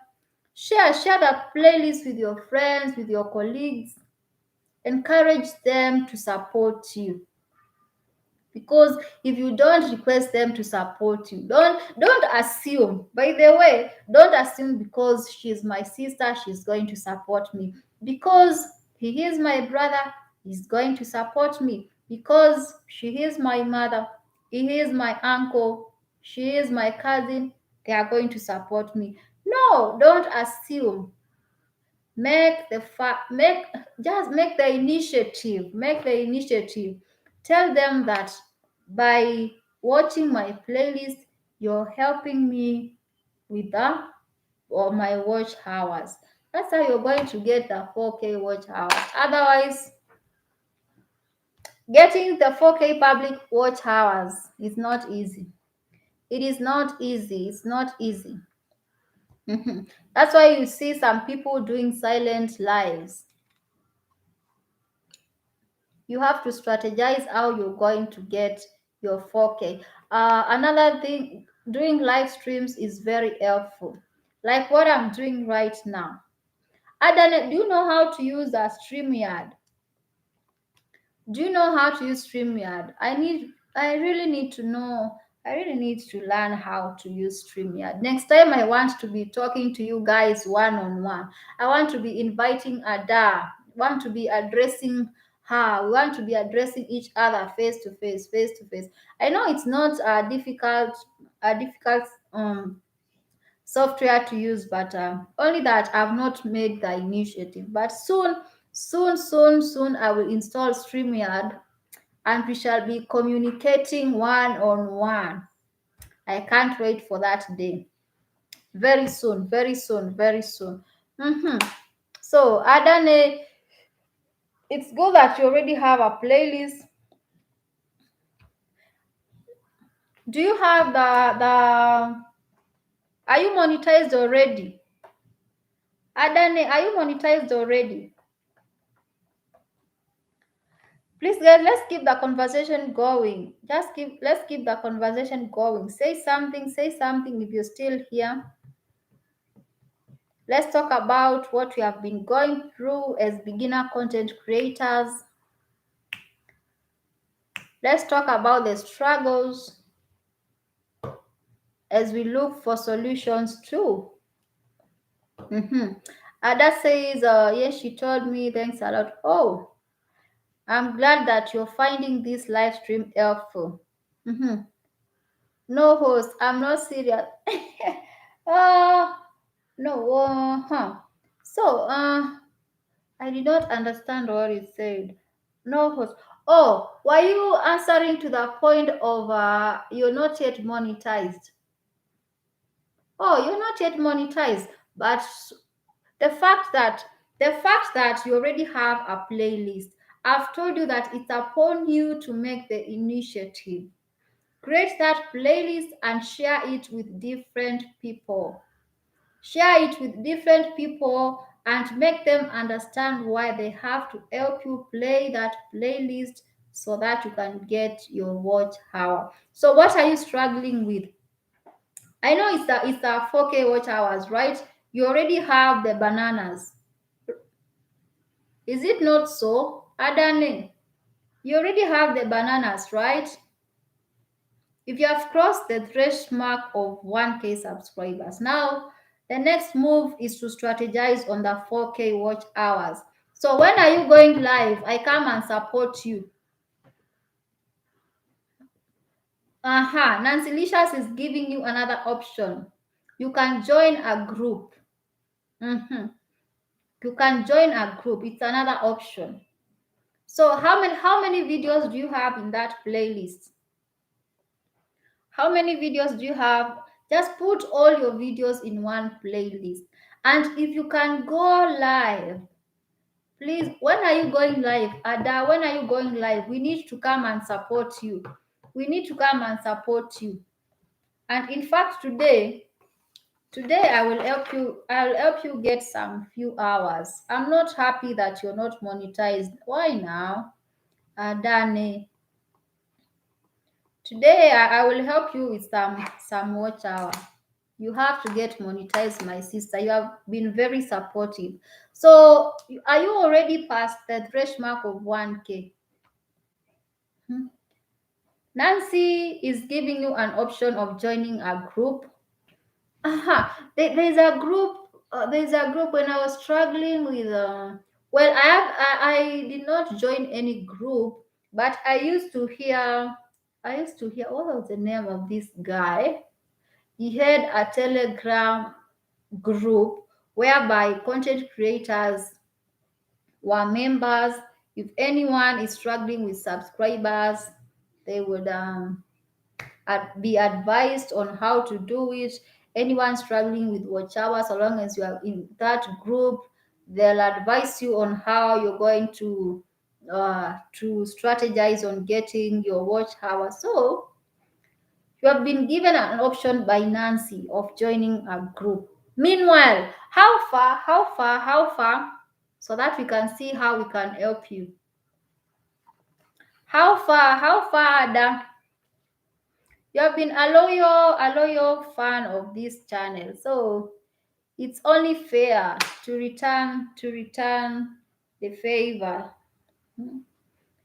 share the playlist with your friends, with your colleagues. Encourage them to support you, because if you don't request them to support you, don't assume. By the way, don't assume because she's my sister she's going to support me, because he is my brother he's going to support me, because she is my mother, he is my uncle, she is my cousin, they are going to support me. No, don't assume. Make the initiative. Tell them that by watching my playlist, you're helping me with the or my watch hours. That's how you're going to get the 4K watch hours. Otherwise, getting the 4K public watch hours is not easy. It is not easy. It's not easy. That's why you see some people doing silent lives. You have to strategize how you're going to get your 4K. Another thing, doing live streams is very helpful. Like what I'm doing right now. Adane, do you know how to use a StreamYard? Do you know how to use StreamYard? I really need to know. I really need to learn how to use StreamYard. Next time I want to be talking to you guys one on one. I want to be inviting Ada. Want to be addressing her. We want to be addressing each other face to face, face to face. I know it's not a difficult software to use, but only that I've not made the initiative. But soon, I will install StreamYard and we shall be communicating one on one. I can't wait for that day. Very soon, very soon, very soon. So, Adane, it's good that you already have a playlist. Do you have the? Are you monetized already? Adane, are you monetized already? Please, guys, let's keep the conversation going. Let's keep the conversation going. Say something if you're still here. Let's talk about what we have been going through as beginner content creators. Let's talk about the struggles as we look for solutions too. Ada says, yes, she told me, thanks a lot. Oh, I'm glad that you're finding this live stream helpful. Mhm. No host, I'm not serious. uh, no, So, I did not understand what he said. No host. Oh, were you answering to the point of you're not yet monetized? Oh, you're not yet monetized, but the fact that you already have a playlist, I've told you that it's upon you to make the initiative. Create that playlist and share it with different people. Share it with different people and make them understand why they have to help you play that playlist so that you can get your watch hour. So what are you struggling with? I know it's the 4K watch hours, right? You already have the bananas. Is it not so? Adane, you already have the bananas, right? If you have crossed the threshold mark of 1K subscribers, now the next move is to strategize on the 4K watch hours. So when are you going live? I come and support you. Nancy Licious is giving you another option. You can join a group. You can join a group. It's another option. So how many videos do you have in that playlist? How many videos do you have? Just put all your videos in one playlist. And if you can go live, please, when are you going live? Ada, when are you going live? We need to come and support you. We need to come and support you. And in fact, today I'll help you get some few hours. I'm not happy that you're not monetized. Why now? Adane. Today I will help you with some watch hour. You have to get monetized, my sister. You have been very supportive. So are you already past the threshold mark of 1K? Hmm. Nancy is giving you an option of joining a group. There's a group. There's a group when I was struggling with. Well, I did not join any group, but I used to hear. What was the name of this guy? He had a Telegram group whereby content creators were members. If anyone is struggling with subscribers, they would be advised on how to do it. Anyone struggling with watch hours, so long as you are in that group, they'll advise you on how you're going to strategize on getting your watch hour. So you have been given an option by Nancy of joining a group. Meanwhile, how far, so that we can see how we can help you. How far, Ada? You have been a loyal fan of this channel, so it's only fair to return the favor.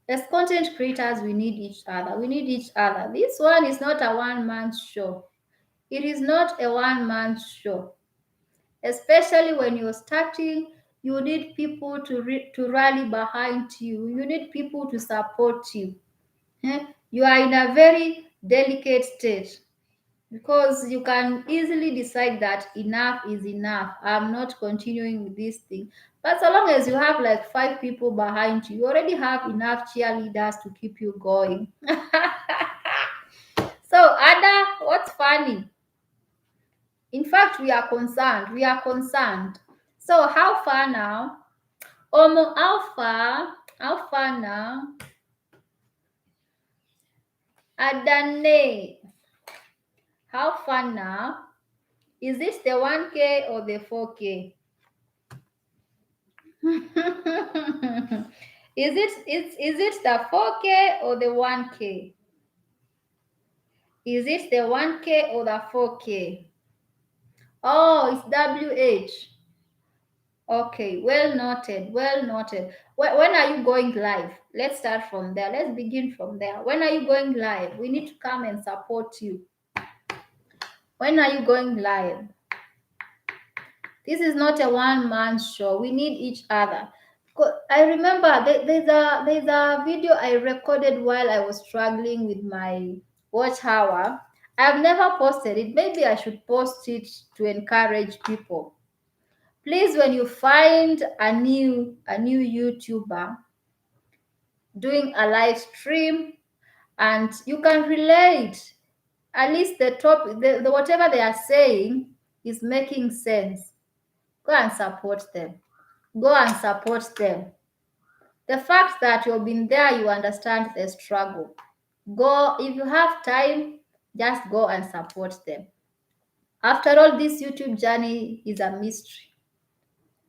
As content creators, we need each other. We need each other. This one is not a one-man show. It is not a one-man show. Especially when you're starting, you need people to rally behind you. You need people to support you. You are in a very delicate state because you can easily decide that enough is enough. I'm not continuing with this thing. But so long as you have like 5 people behind you, you already have enough cheerleaders to keep you going. So, Ada, what's funny? In fact, we are concerned. We are concerned. So, how far now? Omo, how far? How far now? Adane, how far now? Is this the 1K or the 4K? Is it the 4K or the 1K? Is it the 1K or the 4K? Oh, it's WH. Okay, well noted, well noted. When are you going live? Let's start from there. Let's begin from there. When are you going live? We need to come and support you. When are you going live? This is not a one-man show. We need each other. I remember there's a video I recorded while I was struggling with my watch hour. I've never posted it. Maybe I should post it to encourage people. Please, when you find a new YouTuber doing a live stream and you can relate, at least the whatever they are saying is making sense, go and support them. Go and support them. The fact that you've been there, you understand the struggle. Go, if you have time, just go and support them. After all, this YouTube journey is a mystery.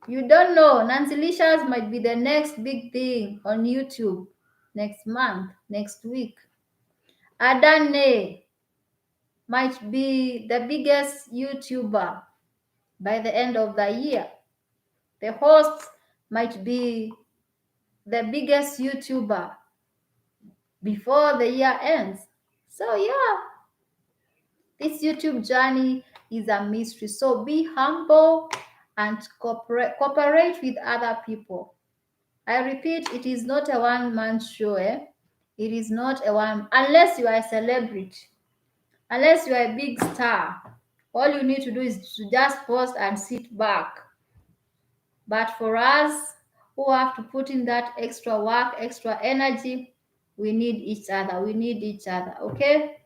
You don't know. Nancy Licious might be the next big thing on YouTube next month, next week. Adane might be the biggest YouTuber by the end of the year. The host might be the biggest YouTuber before the year ends. So, yeah, this YouTube journey is a mystery. So, be humble and cooperate with other people. I repeat, it is not a one-man show. It is not a one, unless you are a celebrity, unless you are a big star. All you need to do is to just post and sit back. But for us who have to put in that extra work, extra energy, we need each other. We need each other. Okay?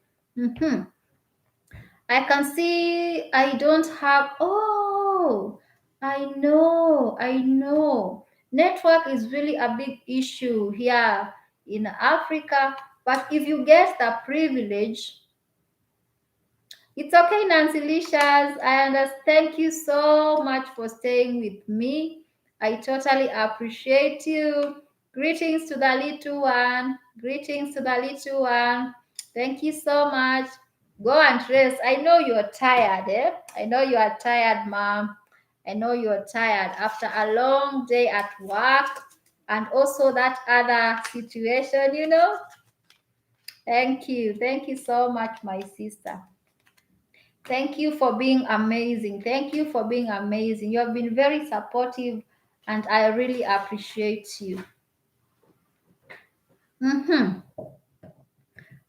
I can see I don't have. Oh, I know. Network is really a big issue here in Africa. But if you get the privilege, it's okay, Nancy Licious. I understand. Thank you so much for staying with me. I totally appreciate you. Greetings to the little one. Greetings to the little one. Thank you so much. Go and rest. I know you're tired, eh? I know you are tired, mom. I know you're tired after a long day at work and also that other situation. Thank you. Thank you so much, my sister. Thank you for being amazing. Thank you for being amazing. You have been very supportive, and I really appreciate you.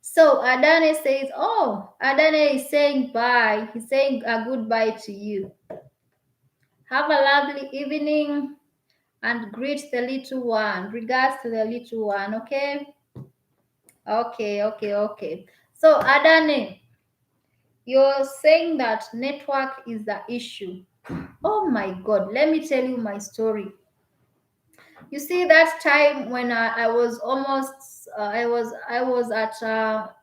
So Adane says, "Oh, Adane is saying bye. He's saying a goodbye to you. Have a lovely evening, and greet the little one. Regards to the little one. Okay, okay. So Adane, you're saying that network is the issue. Oh my God, let me tell you my story. You see that time when I was almost I was at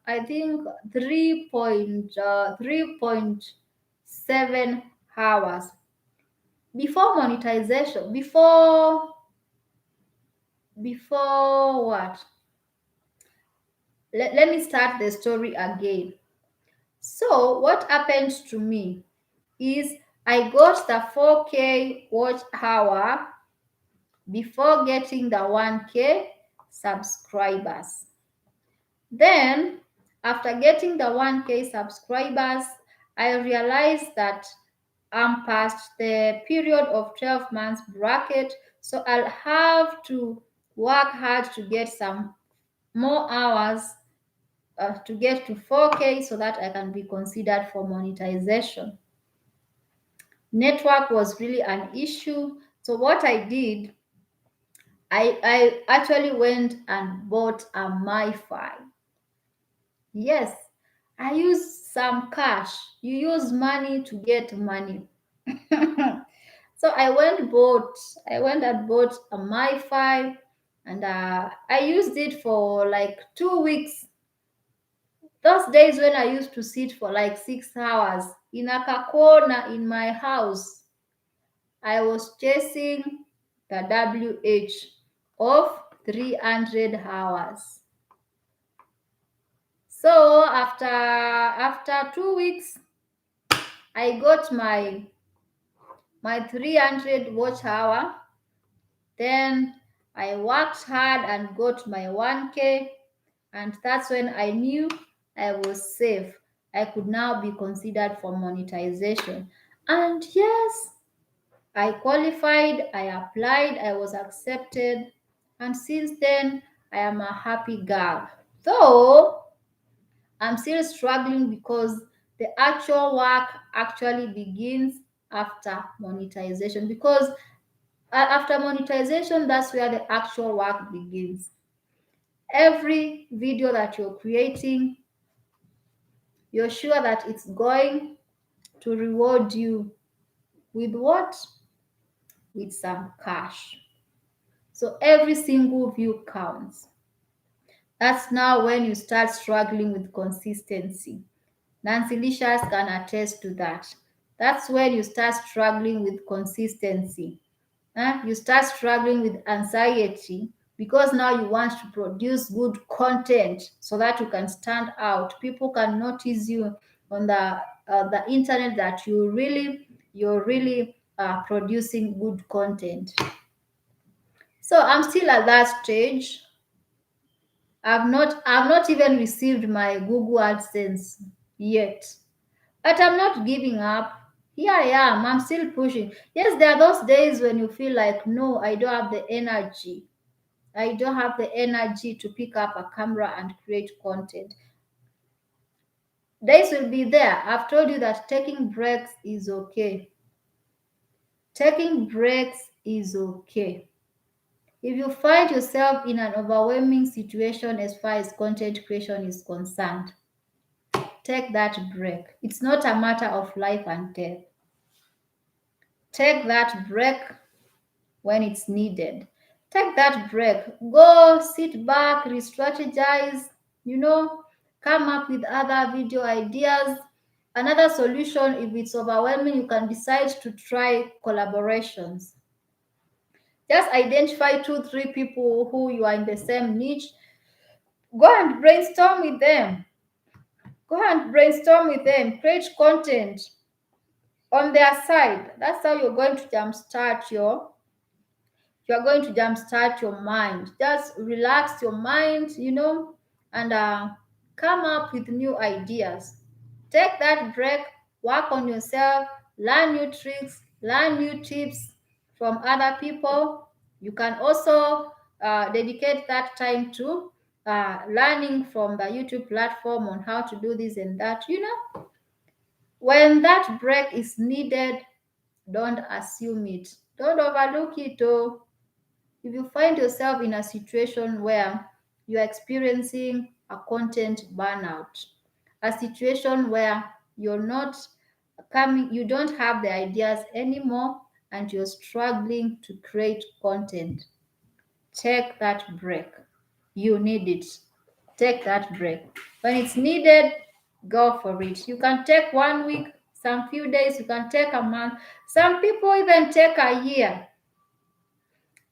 I think 3.7 hours before monetization. Before what? let me start the story again. So, what happened to me is I got the 4K watch hour before getting the 1K subscribers. Then, after getting the 1K subscribers, I realized that I'm past the period of 12 months bracket, so I'll have to work hard to get some more hours to get to 4K so that I can be considered for monetization. Network was really an issue. So what I did, I actually went and bought a MiFi. Yes, I used some cash. You use money to get money. So I went and bought a MiFi, and I used it for like 2 weeks. Those days when I used to sit for like 6 hours in a corner in my house, I was chasing the WH of 300 hours. So after 2 weeks, I got my 300 watch hour. Then I worked hard and got my 1K, and that's when I knew I was safe. I could now be considered for monetization. And yes, I qualified, I applied, I was accepted, and since then I am a happy girl. Though I'm still struggling because the actual work actually begins after monetization. Because after monetization, that's where the actual work begins. Every video that you're creating, you're sure that it's going to reward you with what? With some cash. So every single view counts. That's now when you start struggling with consistency. Nancy Licious can attest to that. That's when you start struggling with consistency. You start struggling with anxiety because now you want to produce good content so that you can stand out. People can notice you on the internet that you're really producing good content. So I'm still at that stage. I've not even received my Google AdSense yet. But I'm not giving up. Here I am. I'm still pushing. Yes, there are those days when you feel like, no, I don't have the energy. I don't have the energy to pick up a camera and create content. Days will be there. I've told you that taking breaks is okay. Taking breaks is okay. If you find yourself in an overwhelming situation as far as content creation is concerned, take that break. It's not a matter of life and death. Take that break when it's needed. Take that break. Go sit back, re strategize, you know, come up with other video ideas. Another solution, if it's overwhelming, you can decide to try collaborations. Just identify two, three people who you are in the same niche. Go and brainstorm with them. Go and brainstorm with them. Create content on their side. That's how you're going to jumpstart your mind. Just relax your mind, and come up with new ideas. Take that break, work on yourself, learn new tricks, learn new tips from other people. You can also dedicate that time to learning from the YouTube platform on how to do this and that. When that break is needed, don't assume it. Don't overlook it. Oh. If you find yourself in a situation where you're experiencing a content burnout, a situation where you don't have the ideas anymore and you're struggling to create content, take that break. You need it. Take that break. When it's needed, go for it. You can take 1 week, some few days, you can take a month. Some people even take a year.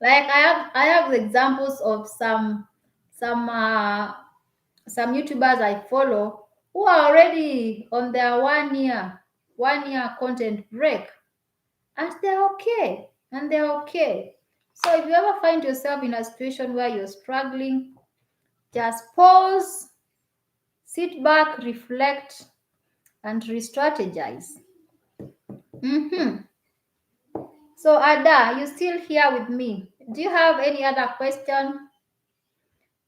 Like I have examples of some some YouTubers I follow who are already on their 1 year content break, and they're okay. And they're okay. So if you ever find yourself in a situation where you're struggling, just pause, sit back, reflect, and re-strategize. Mm-hmm. So Ada, you still here with me? Do you have any other question?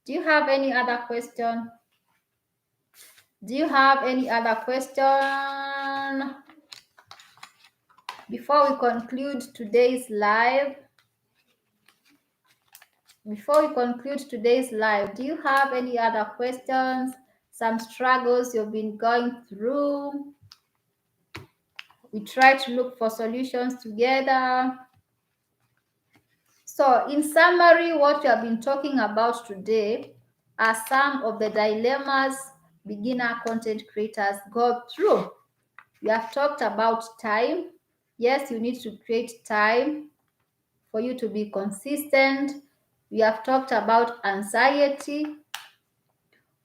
Do you have any other question? Do you have any other question before we conclude today's live? Before we conclude today's live, do you have any other questions? Some struggles you've been going through? We try to look for solutions together. So, in summary, what we have been talking about today are some of the dilemmas beginner content creators go through. We have talked about time. Yes, you need to create time for you to be consistent. We have talked about anxiety.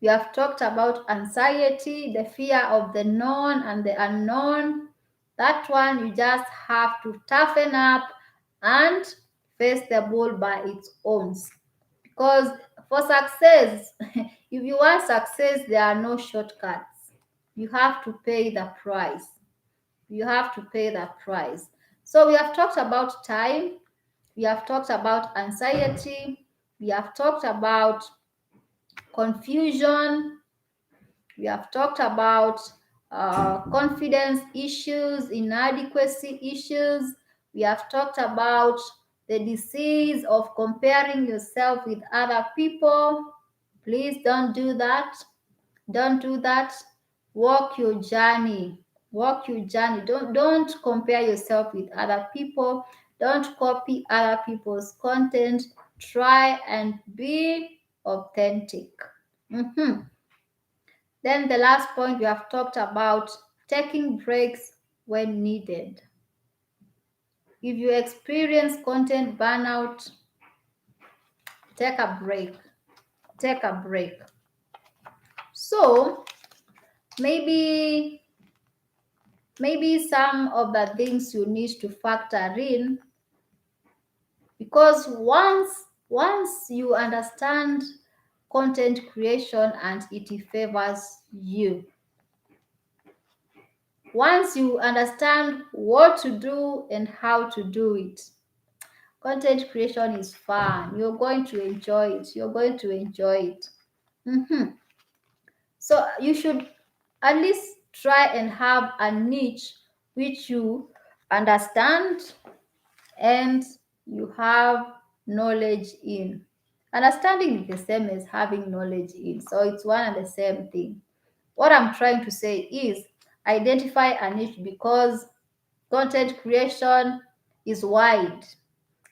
We have talked about anxiety, the fear of the known and the unknown. That one, you just have to toughen up and face the bull by its own. Because for success, if you want success, there are no shortcuts. You have to pay the price. You have to pay the price. So we have talked about time. We have talked about anxiety. We have talked about confusion. We have talked about confidence issues, inadequacy issues. We have talked about the disease of comparing yourself with other people. Please don't do that. Don't do that. Walk your journey. Walk your journey. Don't compare yourself with other people. Don't copy other people's content. Try and be authentic. Mhm. Then the last point we have talked about taking breaks when needed. If you experience content burnout, take a break. Take a break. So maybe some of the things you need to factor in, because once you understand content creation and it favors you, once you understand what to do and how to do it, content creation is fun. You're going to enjoy it. You're going to enjoy it. Mhm. So you should at least try and have a niche which you understand and you have knowledge in. Understanding is the same as having knowledge in. So it's one and the same thing. What I'm trying to say is identify a niche, because content creation is wide.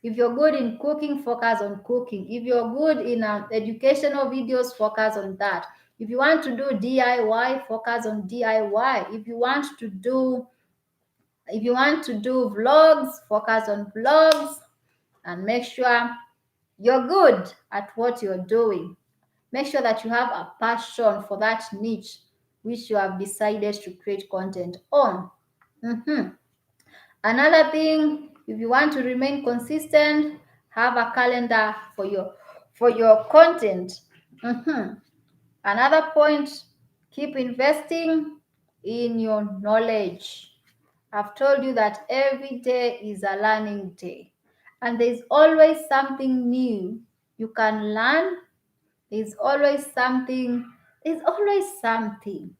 If you're good in cooking, focus on cooking. If you're good in educational videos, focus on that. If you want to do DIY, focus on DIY. If you want to do vlogs, focus on vlogs, and make sure you're good at what you're doing. Make sure that you have a passion for that niche which you have decided to create content on. Mhm. Another thing, if you want to remain consistent, have a calendar for your content. Mhm. Another point, keep investing in your knowledge. I've told you that every day is a learning day, and there's always something new you can learn. There's always something. There's always something.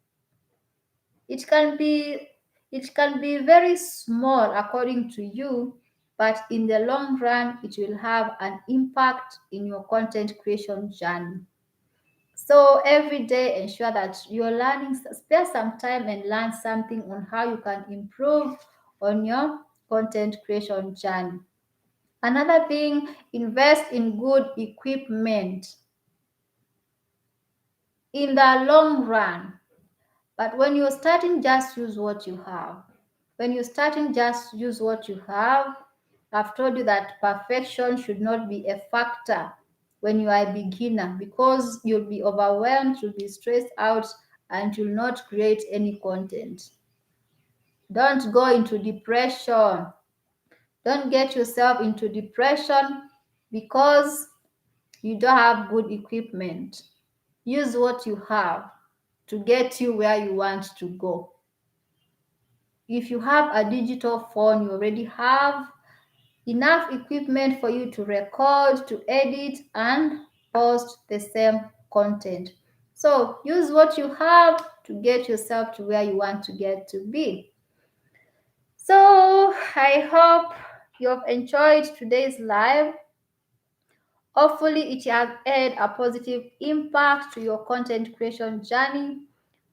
It can be it can be very small according to you, but in the long run it will have an impact in your content creation journey. So every day ensure that you're learning, spare some time and learn something on how you can improve on your content creation journey. Another thing, invest in good equipment in the long run. But when you're starting, just use what you have. When you're starting, just use what you have. I've told you that perfection should not be a factor when you are a beginner, because you'll be overwhelmed, you'll be stressed out, and you'll not create any content. Don't go into depression. Don't get yourself into depression because you don't have good equipment. Use what you have to get you where you want to go. If you have a digital phone, you already have enough equipment for you to record, to edit, and post the same content. So use what you have to get yourself to where you want to get to be. So I hope you have enjoyed today's live. Hopefully, it has had a positive impact to your content creation journey.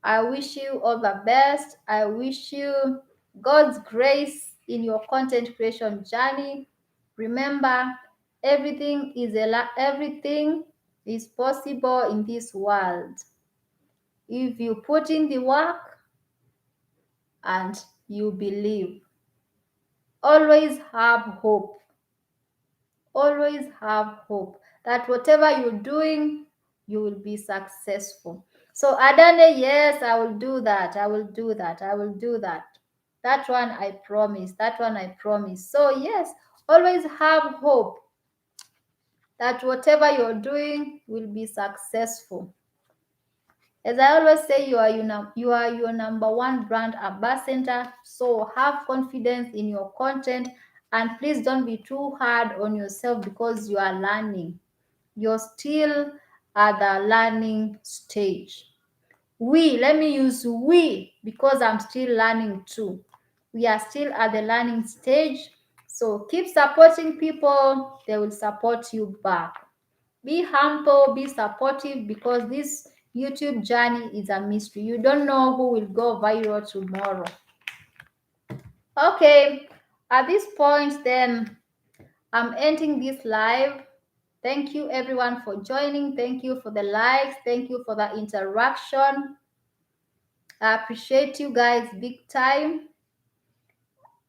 I wish you all the best. I wish you God's grace in your content creation journey. Remember, everything is possible in this world if you put in the work and you believe. Always have hope. Always have hope that whatever you're doing, you will be successful. So Adane, yes, I will do that. I will do that. I will do that. That one I promise. That one I promise. So yes, always have hope that whatever you're doing will be successful. As I always say, you are your number one brand ambassador. So have confidence in your content, and please don't be too hard on yourself because you are learning. You're still at the learning stage. Let me use we because I'm still learning too. We are still at the learning stage. So keep supporting people, they will support you back. Be humble, be supportive because this YouTube journey is a mystery. You don't know who will go viral tomorrow. Okay, at this point, then I'm ending this live. Thank you everyone for joining. Thank you for the likes. Thank you for the interaction. I appreciate you guys big time.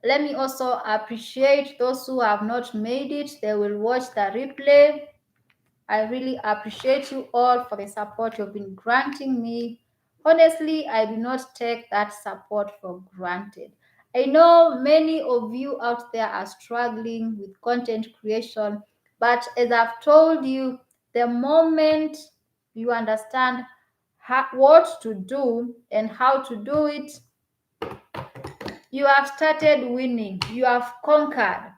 Let me also appreciate those who have not made it. They will watch the replay. I really appreciate you all for the support you've been granting me. Honestly, I do not take that support for granted. I know many of you out there are struggling with content creation, but as I've told you, the moment you understand what to do and how to do it, you have started winning. You have conquered.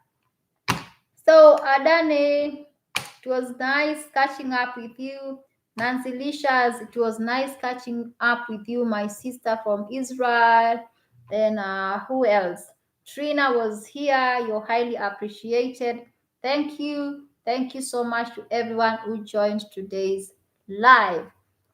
So, Adane, it was nice catching up with you. Nancy Lishas, it was nice catching up with you, my sister from Israel. And who else? Trina was here. You're highly appreciated. Thank you. Thank you so much to everyone who joined today's live.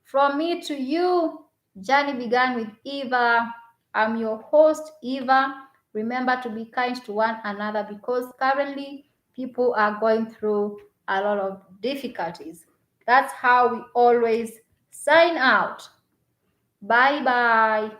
From me to you, journey began with Eva. I'm your host, Eva. Remember to be kind to one another because currently people are going through a lot of difficulties. That's how we always sign out. Bye bye.